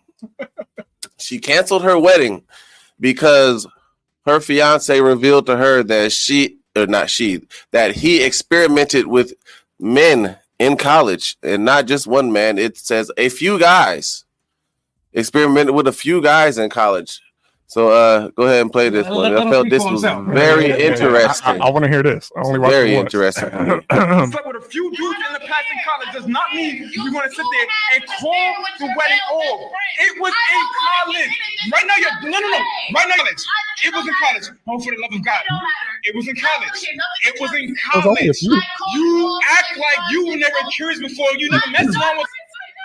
She canceled her wedding because her fiance revealed to her that that he experimented with men in college, and not just one man. It says a few guys experimented with a few guys in college. So go ahead and play this one. I felt this was very interesting. I want to hear this. I only watched very it once. interesting. Slept with a few dudes in the past in college does not mean you're going to sit there and call the wedding off. It was in college. Right now, no. Right now, it was in college. Oh, for the love of God. It was in college. It was in college. You act like you were never curious before. You never messed around with.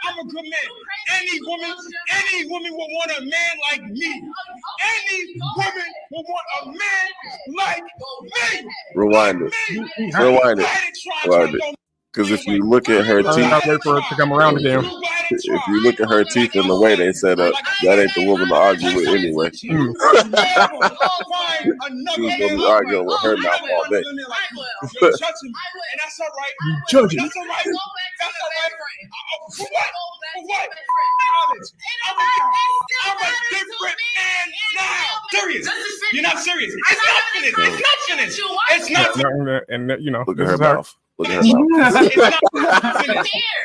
I'm a good man. Any woman will want a man like me. Any woman will want a man like me. Rewind it. Because if you look at her teeth, wait for it to come around again. If you look at her teeth and the way they set up, that ain't the woman to argue with anyway. She was gonna be arguing with her mouth all day. And that's all right. You judge it. That's all right. For what? I'm a different man now. Serious. You're not serious. It's not finished. And you know, look at her mouth. Look at her mouth.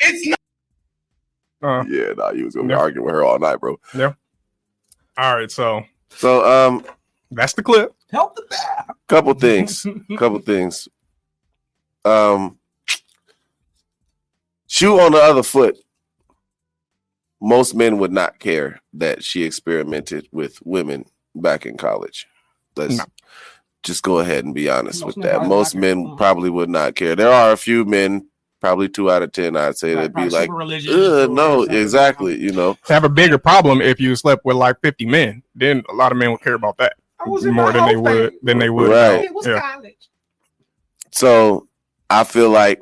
It's not. Yeah, you was gonna be arguing with her all night, bro. Yeah. All right, so that's the clip. Help the back. Couple things. Shoe on the other foot. Most men would not care that she experimented with women back in college. Let's just go ahead and be honest with that. Most men probably would not care. There are a few men, probably 2 out of 10, I'd say, that'd be like, no, exactly, you know. Have a bigger problem if you slept with like 50 men. Then a lot of men would care about that more than they would. Right. It was college. So I feel like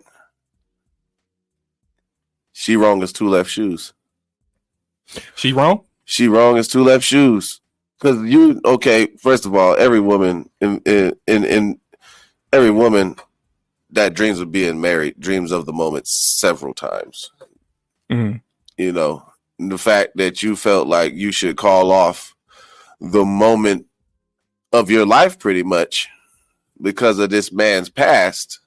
she wrong as 2 left shoes. She wrong? She wrong as 2 left shoes. Because first of all, every woman in every woman that dreams of being married dreams of the moment several times. Mm-hmm. You know, the fact that you felt like you should call off the moment of your life pretty much because of this man's past,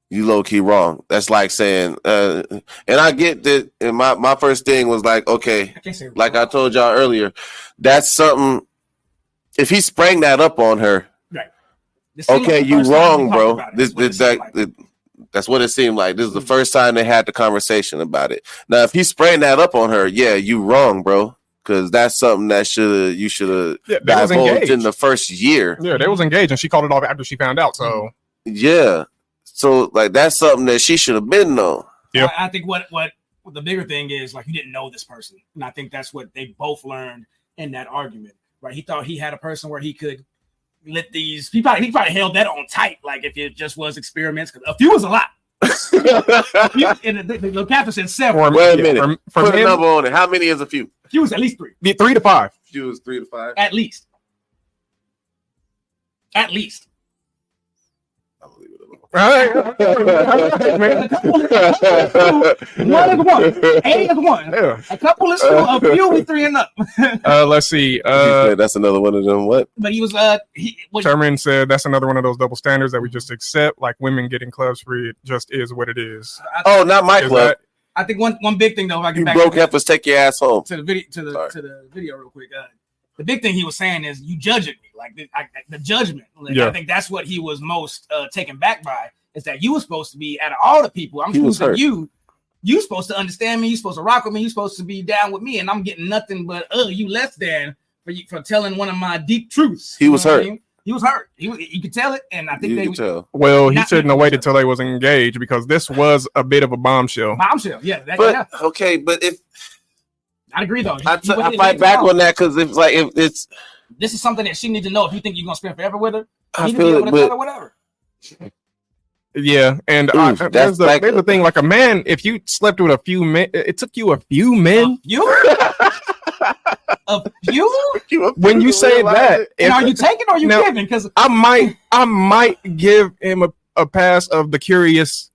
you low-key wrong. That's like saying, and I get that, and my first thing was like, okay, like I told y'all earlier, that's something, if he sprang that up on her, right. Okay, you wrong, bro. That's what it seemed like. This is the first time they had the conversation about it. Now, if he sprang that up on her, yeah, you wrong, bro. Because that's something that you should have divulged in the first year. Yeah, they was engaged, and she called it off after she found out. So yeah, so like that's something that she should have been known. Yeah, I think what the bigger thing is, like, you didn't know this person, and I think that's what they both learned in that argument. Right? He thought he had a person where he could let these. He probably held that on tight. Like if it just was experiments, because a few was a lot. The captain said 7. Wait a minute. Put a number on it. How many is a few? A few is at least 3. 3 to 5. Few is 3 to 5. At least. Right. One is 1. A is 1. Yeah. A couple is 2. A few is 3 and up. Let's see. That's another one of them. What? But he was Sherman said that's another one of those double standards that we just accept. Like women getting clubs free, it just is what it is. Oh, not my club. I think one big thing though. If I get you back broke heifers, take your ass home. To the video real quick. The big thing he was saying is you judging me, like the judgment. Like, yeah. I think that's what he was most taken back by, is that you were supposed to be, out of all the people, I'm choosing you. You supposed to understand me. You supposed to rock with me. You supposed to be down with me, and I'm getting nothing but you less than for telling one of my deep truths. He was hurt. I mean? He was hurt. You could tell it, and I think you could tell. Well, he shouldn't have waited till they was engaged, because this was a bit of a bombshell. Yeah. Okay, but if I agree though, I fight back on that, because it's like if it's this is something that she needs to know. If you think you're gonna spend forever with her, I you feel need to be able to tell her whatever. Yeah, and there's the thing. Like a man, if you slept with a few men, it took you a few men. When you say that, are you taking or are you giving? Because I might give him a pass of the curious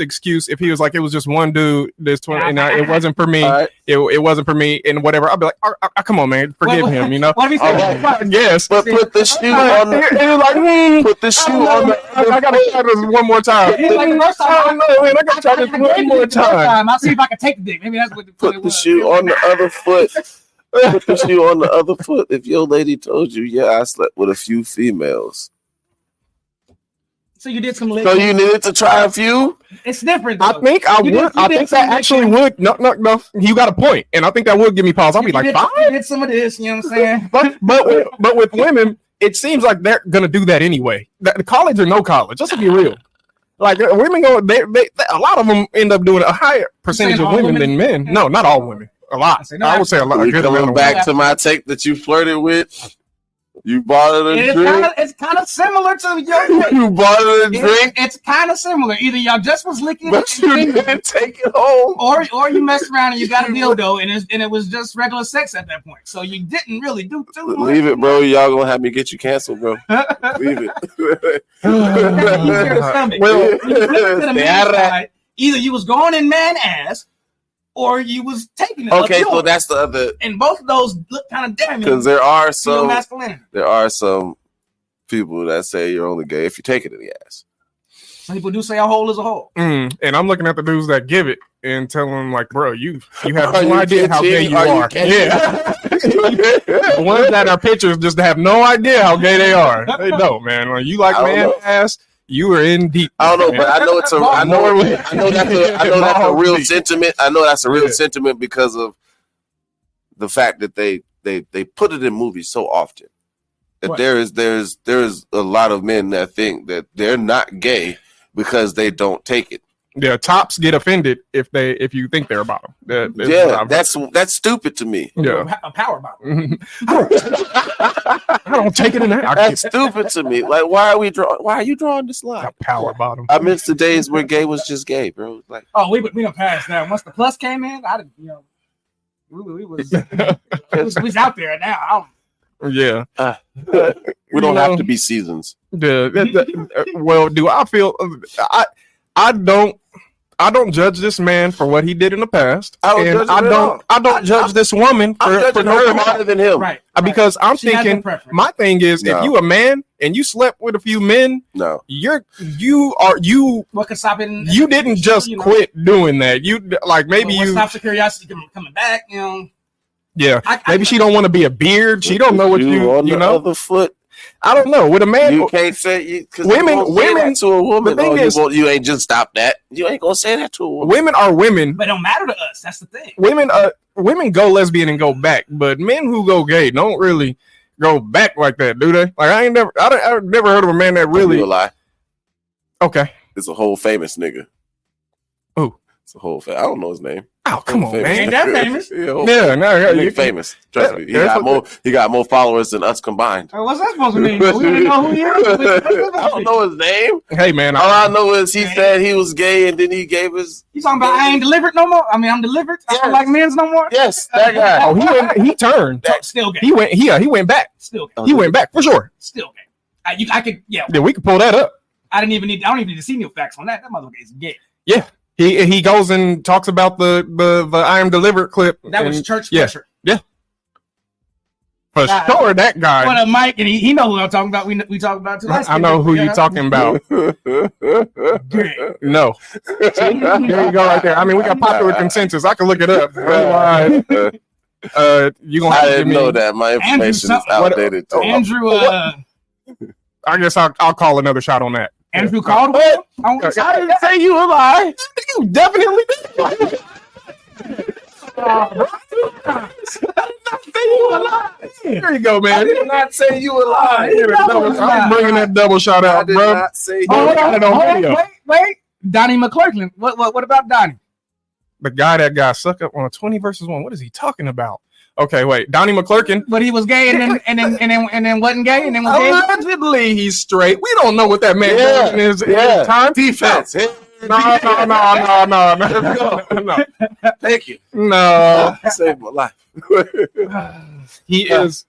excuse if he was like, it was just one dude this 20 and it wasn't for me. Right. It wasn't for me and whatever. I'll be like, come on, man, forgive him, you know. What if he said? Yes, but put the shoe on. Put the shoe on. I gotta try this one more time. I gotta try this one more time. I'll see if I can take the dick. Maybe that's what put the shoe on the other foot. Put the shoe on the other foot. If your lady told you, yeah, I slept with a few females. So you did some. So you needed to try a few. It's different. I think I would. I think that actually would. No. You got a point, and I think that would give me pause. I'll be like, fine. You did some of this. You know what I'm saying? but with women, it seems like they're gonna do that anyway. The college or no college. Just to be real, like women go. They a lot of them end up doing a higher percentage of women than men. No, not all women. A lot. I would say a lot. We're coming back to my take that you flirted with. You bought it a drink. It's kind of similar to your. You bought it a drink. It's kind of similar. Either y'all just was licking, but you didn't take it home, or you messed around and you got a dildo, and it was just regular sex at that point. So you didn't really do too much. Leave it, bro. Y'all gonna have me get you canceled, bro. Leave it. Either you was going in man ass, or you was taking it. Okay, so that's the other. And both of those look kind of damning. Because there are some people that say you're only gay if you take it in the ass. Some people do say a hole is a hole. And I'm looking at the dudes that give it and tell them like, bro, you have no idea how gay you are. Yeah. The ones that are pictures just have no idea how gay they are. They don't, man. When you like man ass, you are in deep. I don't know, but I know it's I know that's a real sentiment. I know that's a real sentiment because of the fact that they put it in movies so often. That Right. there's a lot of men that think that they're not gay because they don't take it. Yeah, tops get offended if you think they're a bottom. That's stupid to me. Yeah, a power bottle. I don't take it in there. That's stupid to me. Like, why are you drawing this line? A power bottom. I miss the days where gay was just gay, bro. Like, we done passed that. Once the plus came in, I didn't. We was out there now. Yeah. We don't have to be seasons. Well, do I feel I don't judge this man for what he did in the past, and I don't judge this woman for her harder than him, right? Because I'm thinking, my thing is, if you a man and you slept with a few men, you what could stop it? You didn't just quit doing that. You like maybe what you stops the curiosity coming back. Yeah, maybe she don't want to be a beard. She don't know what you know. Other foot. I don't know. With a man, you can't say women to a woman. The thing is, you ain't just stop that. You ain't gonna say that to a woman. Women are women, but it don't matter to us. That's the thing. Women go lesbian and go back, but men who go gay don't really go back like that, do they? Like I've never heard of a man that really. You a lie. Okay, it's a whole famous nigga. Oh, it's a whole. I don't know his name. Oh, come on, man. Ain't that famous? He's famous. Trust me. He got more followers than us combined. What's that supposed to mean? We didn't know who he is. I don't know his name. Hey, man. All I know is he said he was gay and then he gave his. You talking about I ain't delivered no more? I mean, I'm delivered. I don't like men's no more? Yes, that guy. Oh, he turned. Still gay. He went back. Still gay. He went back for sure. Still gay. I could, yeah. Yeah, we could pull that up. I don't even need to see no facts on that. That motherfucker is gay. Yeah. He goes and talks about the I am delivered clip. That was church pressure. Yeah. For sure, that guy. What a Mike, and he know who I'm talking about. We talked about too. I know who you're talking about. No. There you go, right there. I mean, we got popular consensus. I can look it up. You gonna have I didn't know that. My information is outdated. Andrew. I guess I'll call another shot on that. Andrew Caldwell? I didn't say you a lie. You definitely did. There you go, man. I did not say you a lie. I'm bringing that double shot out, bro. I did not say you a lie. Wait. Donnie McClurkin. What about Donnie? The guy that got sucked up on a 20 versus 1. What is he talking about? Okay, wait. Donnie McClurkin. But he was gay and then wasn't gay and then was gay. Allegedly, he's straight. We don't know what that man is in his time. Defense. No. Thank you. No. Saved my life. He is.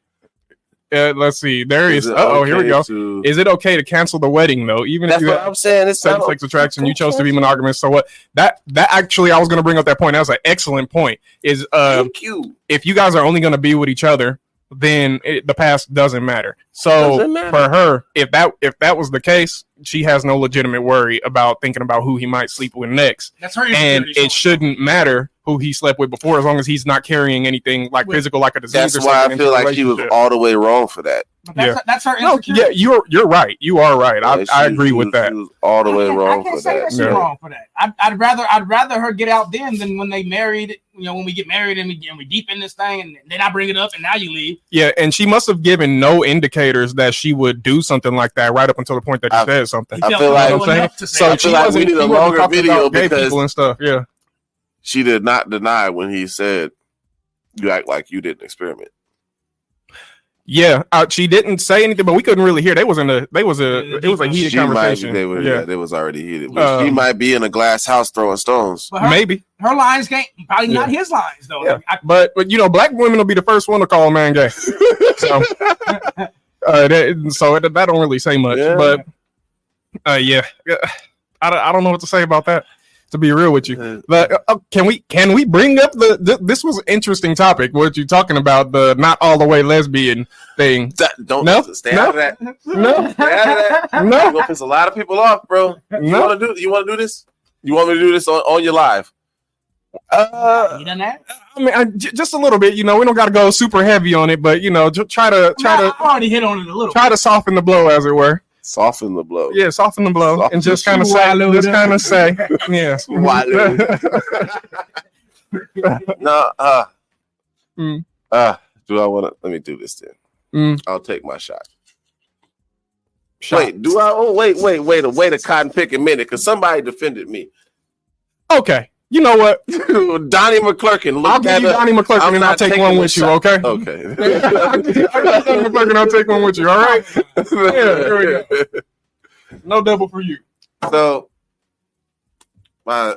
Let's see. There is. Here we go. Is it okay to cancel the wedding though? Even That's if you what I'm saying. It's same-sex attraction, you chose to be monogamous. So what? That actually, I was going to bring up that point. That was an excellent point. Is Thank you. If you guys are only going to be with each other, then the past doesn't matter. So for her, if that was the case, she has no legitimate worry about thinking about who he might sleep with next. That's her. And it shouldn't matter who he slept with before, as long as he's not carrying anything like physical, like a disease. That's why I feel like he was all the way wrong for that. That's her insecurity. No, you're right. You are right. I agree with that. She was all the way wrong for that. I can't say that she's wrong for that. I'd rather her get out then than when they married. When we get married and we deep in this thing, and then I bring it up, and now you leave. Yeah, and she must have given no indicators that she would do something like that right up until the point that he said something. I feel like we need a longer video because and stuff. Yeah, she did not deny when he said, "You act like you didn't experiment." Yeah, she didn't say anything, but we couldn't really hear. It was a heated conversation. They was already heated. He might be in a glass house throwing stones. Maybe her lines probably not his lines though. Yeah. But black women will be the first one to call a man gay. So, that don't really say much. Yeah. But I don't know what to say about that. To be real with you, but can we bring up this was an interesting topic? What you talking about, the not all the way lesbian thing? Stay out of that. Stay out of that. No, You're gonna piss a lot of people off, bro. You want to do this? You want me to do this on your live? You done that? I mean, just a little bit. We don't got to go super heavy on it, but try to I already hit on it a little. Try to soften the blow, as it were. Soften the blow. Yeah, soften the blow, and just kind of say, yeah. No, do I want to? Let me do this then. I'll take my shot. Wait, do I? Oh, wait a cotton picking minute, because somebody defended me. Okay. You know what? Donnie McClurkin. I'll give you Donnie McClurkin and I'll take one with you, okay? Okay. I'll give you Donnie McClurkin and I'll take one with you, all right? Yeah, here we go. No double for you. So, I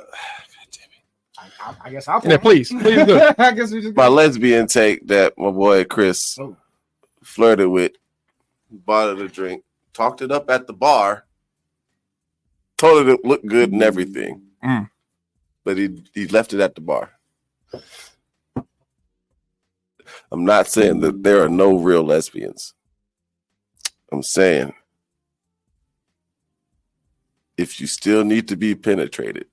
guess I'll please do. I guess we just my lesbian take that my boy Chris flirted with, bought her a drink, talked it up at the bar, told her it looked good and everything. But he left it at the bar. I'm not saying that there are no real lesbians. I'm saying if you still need to be penetrated,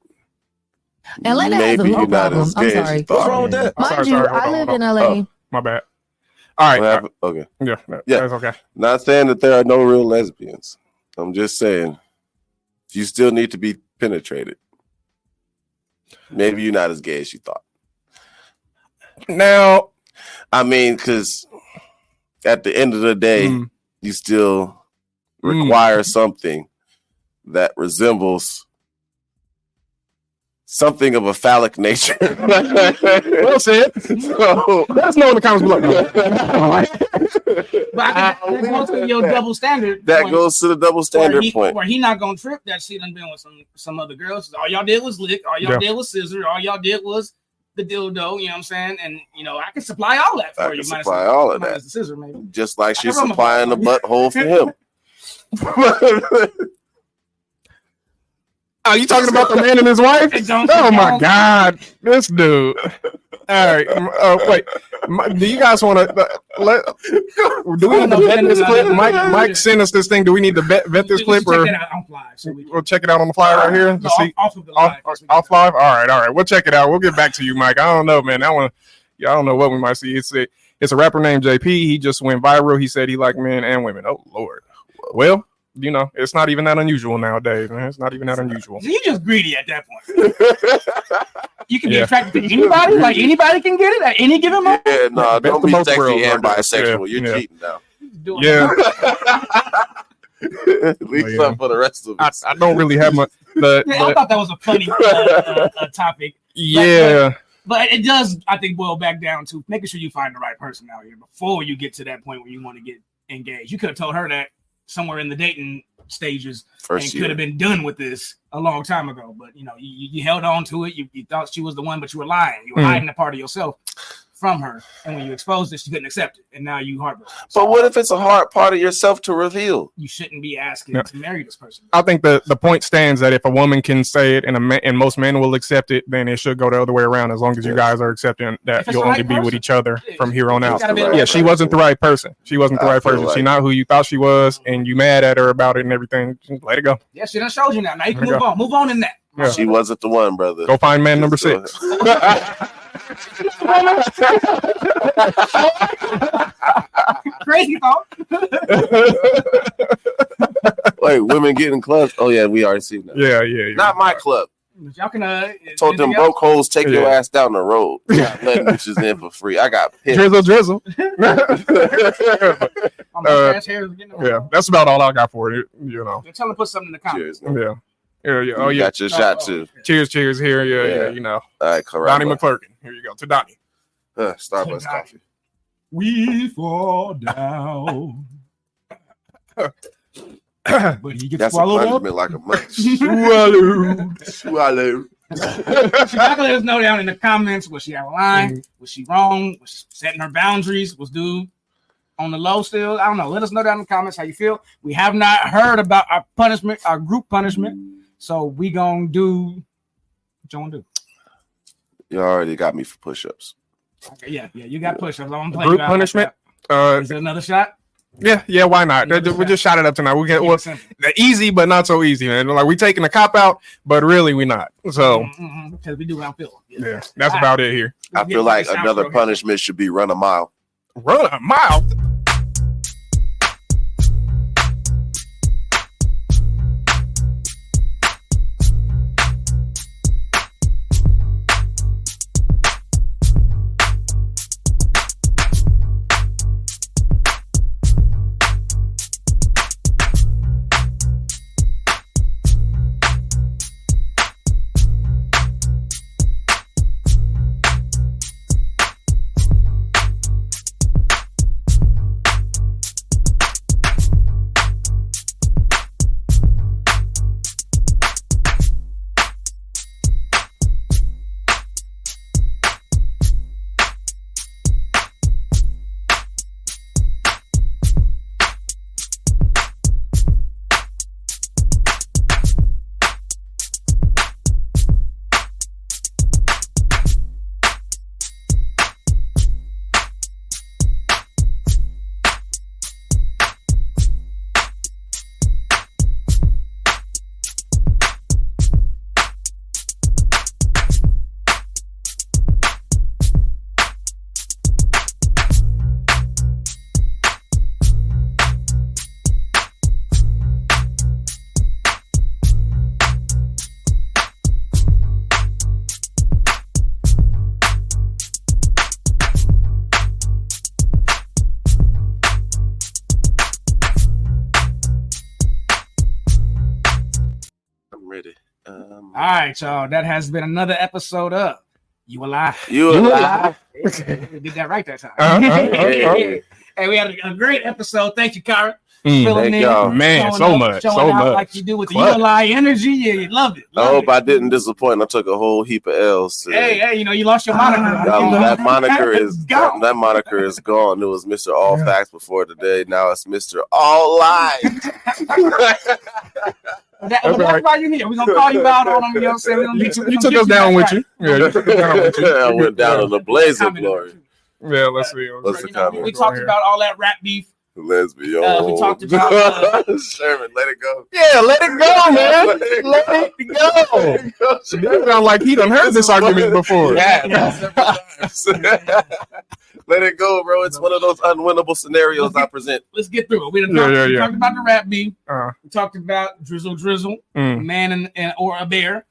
Atlanta has a low problem. I'm sorry. What's wrong with that? Mind you, I live in LA. My bad. All right. Okay. Yeah, that's okay. Not saying that there are no real lesbians. I'm just saying you still need to be penetrated. Maybe you're not as gay as you thought. Now, I mean, because at the end of the day, you still require something that resembles something of a phallic nature. Well said. So, let us know in the comments below. But that goes to your double standard. That goes to the double standard point. Where he not gonna trip that she done been with some other girls. All y'all did was lick. All y'all did was scissor. All y'all did was the dildo. You know what I'm saying? And I can supply all that for you. I can supply all of that. The scissor, maybe. Just like she's supplying the butthole for him. Are you talking about the man and his wife? Oh my God, this dude! All right, wait. Do you guys want to do we need to vet this clip? Mike sent us this thing. Do we need to vet this clip, or we'll check it out on the fly right here? Off live. All right. We'll check it out. We'll get back to you, Mike. I don't know, man. I don't know what we might see. It's a rapper named JP. He just went viral. He said he liked men and women. Oh Lord. Well, it's not even that unusual nowadays, man. It's not even that unusual. So you just greedy at that point. You can be attracted to anybody. Like anybody can get it at any given moment. Yeah, no, don't be sexy and bisexual. You're cheating now. Yeah. Leave something for the rest of us. I don't really have much. I thought that was a funny topic. Yeah. But it does, I think, boil back down to making sure you find the right person out here before you get to that point where you want to get engaged. You could have told her that somewhere in the dating stages could have been done with this a long time ago. But, you held on to it. You thought she was the one, but you were lying. You were hiding a part of yourself from her. And when you exposed it, she couldn't accept it. And now you heartbroken. But what if it's a hard part of yourself to reveal? You shouldn't be asking to marry this person. I think the point stands that if a woman can say it and most men will accept it, then it should go the other way around, as long as you guys are accepting that you'll only be with each other from here on out. Yeah, she wasn't the right person. She wasn't the right person. She's not who you thought she was, and you mad at her about it and everything. Just let it go. Yeah, she done showed you now. Now you can move on. Move on in that. Yeah. She wasn't the one, brother. Go find man number 6. Crazy thought. Wait, women getting clubs? Oh yeah, we already seen that. Yeah. Not my club. Y'all can Told them broke hoes take your ass down the road. Not letting bitches in for free. I got pissed. Drizzle. Yeah, that's about all I got for it. You know. Tell them to put something in the comments. Yeah. Oh yeah. Got your shot too. Cheers here. Yeah. You know. All right, Donnie McClurkin. Here you go. To Donnie. Starbucks coffee. We fall down. But he gets That's swallowed a up. punishment like a munch. Swallow. She got to let us know down in the comments. Was she out of line? Was she wrong? Was she setting her boundaries? Was dude on the low still? I don't know. Let us know down in the comments how you feel. We have not heard about our punishment, our group punishment. So we gonna do what you want to do. You already got me for push-ups. Okay, yeah, you got push-ups. I'm playing Group punishment. Is there another shot? Yeah. Why not? We just shot it up tonight. We get easy, but not so easy, man. Like we taking a cop out, but really we not. So because we do what I'm feeling. Yeah, that's about it here. I feel like another punishment should be run a mile. Run a mile. All right, y'all. That has been another episode of You Alive. You Alive. We did that right that time. Hey, we had a great episode. Thank you, Kara. Thank y'all. Man, so much. Like you do with the YouAlie energy. Yeah, you loved it. I hope I didn't disappoint. I took a whole heap of L's today. Hey, you lost your moniker. That moniker is gone. That moniker is gone. It was Mr. All Facts before today. Now it's Mr. All Lies. That's why you're here. We're gonna call you out on them. You know what I'm saying? You took us down with you. Yeah, you took us down with you. I went down in the blaze of glory. Yeah, let's see. What's the comment? We talked about all that rap beef. Lesbian. We talked about Sherman. Let it go. Yeah, let it go, man. Let it go. That sounds like he done heard this argument before. Let it go, bro. It's one of those unwinnable scenarios I present. Let's get through it. We talked about the rap beef. We talked about Drizzle, a man and or a bear,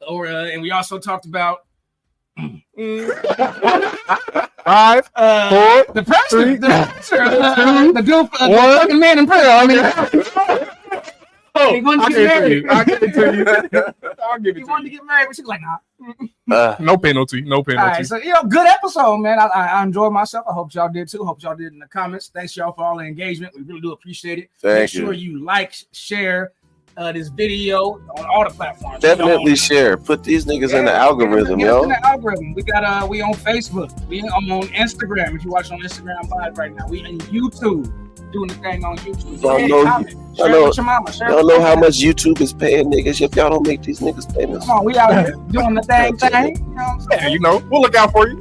and we also talked about 5, 4, the pressure, 3, the fucking man in prison. I mean, I'll give it to you. I'll give it to you. He wanted to get married, but she was like, nah. No penalty. No penalty. All right, so good episode, man. I enjoyed myself. I hope y'all did too. Hope y'all did in the comments. Thanks y'all for all the engagement. We really do appreciate it. Make sure you like, share this video on all the platforms. Definitely share. Put these niggas in the algorithm, yo. In the algorithm. We got we on Facebook. We on Instagram. If you watch on Instagram live right now, we on YouTube. Doing the thing on YouTube. Y'all know how much YouTube is paying niggas if y'all don't make these niggas pay us. Come on, we out here doing the thing. We'll look out for you.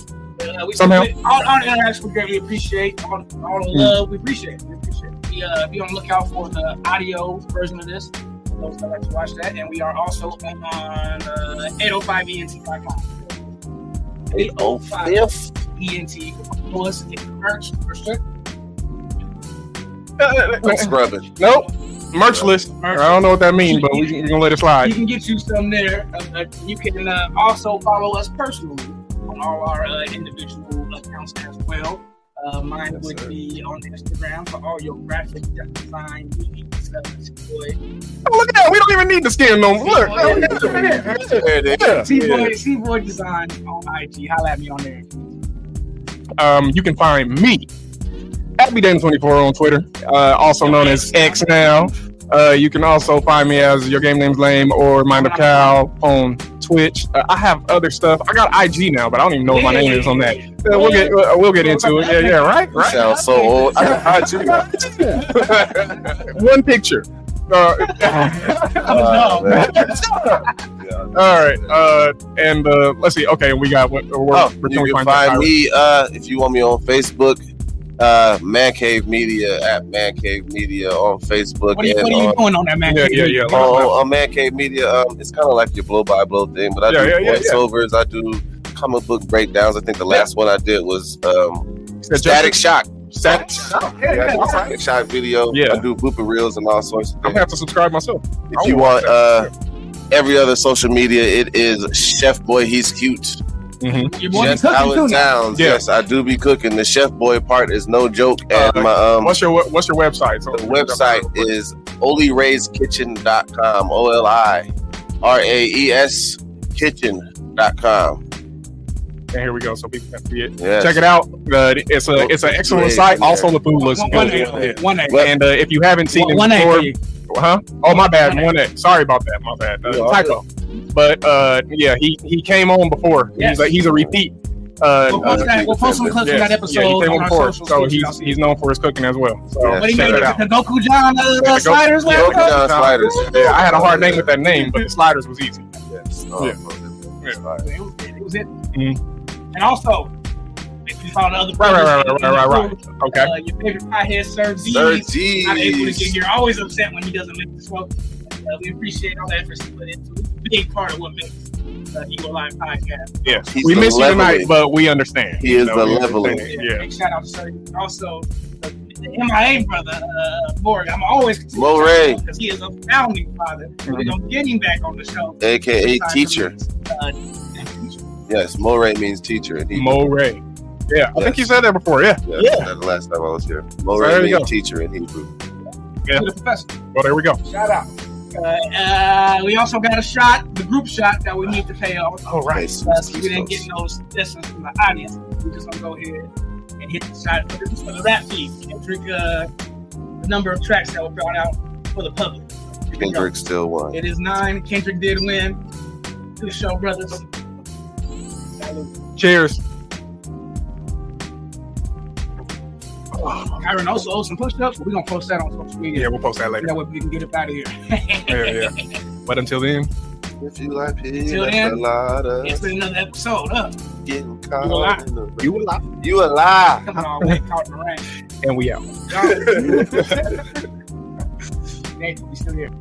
Somehow. All the interaction we greatly appreciate. All the love we appreciate. Be on the lookout for the audio version of this. those that like to watch that. And we are also on 805ENT.com. 805 ENT. Follow us in merch for sure. I'm scrubbing. Nope. Merch list. I don't know what that means, but we're gonna let it slide. You can get you some there. You can also follow us personally on all our individual accounts as well. Mine would be on Instagram for all your graphic design stuff. Oh, look at that. We don't even need the skin no more. Look. C-Boy Design on IG. Holla at me on there. You can find me at BDan24 on Twitter, also known as X now. You can also find me as Your Game Name's Lame or Mind of Cal on Twitch. I have other stuff. I got IG now, but I don't even know what my name is on that. We'll get into it. Yeah, right. Sounds so old. I got IG. One picture. All right. And let's see. Okay, we got what? You can find me if you want me on Facebook. Man Cave Media at Man Cave Media on Facebook. What are you doing on that Man Cave Media? On Man Cave Media, it's kind of like your blow by blow thing, but I do voiceovers. I do comic book breakdowns. I think the last one I did was Static Shock. Static Shock video. I do blooper reels and all sorts of things. I'm gonna have to subscribe myself. If you want every other social media, it is Chef Boy. He's cute. Just how it sounds. Yes, I do be cooking. The Chef Boy part is no joke. And my what's your website? So the website is oliraeskitchen.com. OLIRAES kitchen.com. And here we go, so people can see it. Check it out. It's an excellent site. Also, the food looks good. And if you haven't seen it before, Oh, my bad. 1A. Sorry about that. My bad. Typo. But yeah, he came on before. He's a repeat. We'll post some clips from that episode. He came on before, so he's known for his cooking as well. So what he made it out. The Goku John sliders. Goku John sliders. Yeah, I had a hard name with that name, but the sliders was easy. It was it. And also, if you found other right. Okay. Your favorite pothead, Sir G. Not able to get here. Always upset when he doesn't make the show. We appreciate all the efforts he put into it. It's a big part of what makes Youalie podcast. Yeah, we miss you tonight, but we understand. He is the leveling. Yeah. Big shout out to Sir. Also, the MIA brother, Morgan. I'm always Moray, because he is a founding father. We're gonna get him back on the show, aka teacher. Yes, Moray means teacher. Moray. Yeah, I think you said that before. Yeah. That's the last time I was here. Moray means teacher in Hebrew. Yeah. The professor. Well, there we go. Shout out. We also got a shot, the group shot that we need to pay off. Oh, right. So we didn't get those lessons from the audience. We're just gonna go ahead and hit the shot. This is for the rap feed. Kendrick, the number of tracks that were brought out for the public. Kendrick still won. It is 9. Kendrick did win. To the show, brothers. Cheers. Kyron also owes some push-ups, but we're gonna post that on social media. Yeah, we'll post that later. That way we can get it out of here. Yeah. But until then, if you like until then, it's been another episode of Getting Caught in the Rain. You a lie. Coming all the way caught in the rain. And we out. Nathan, we still here.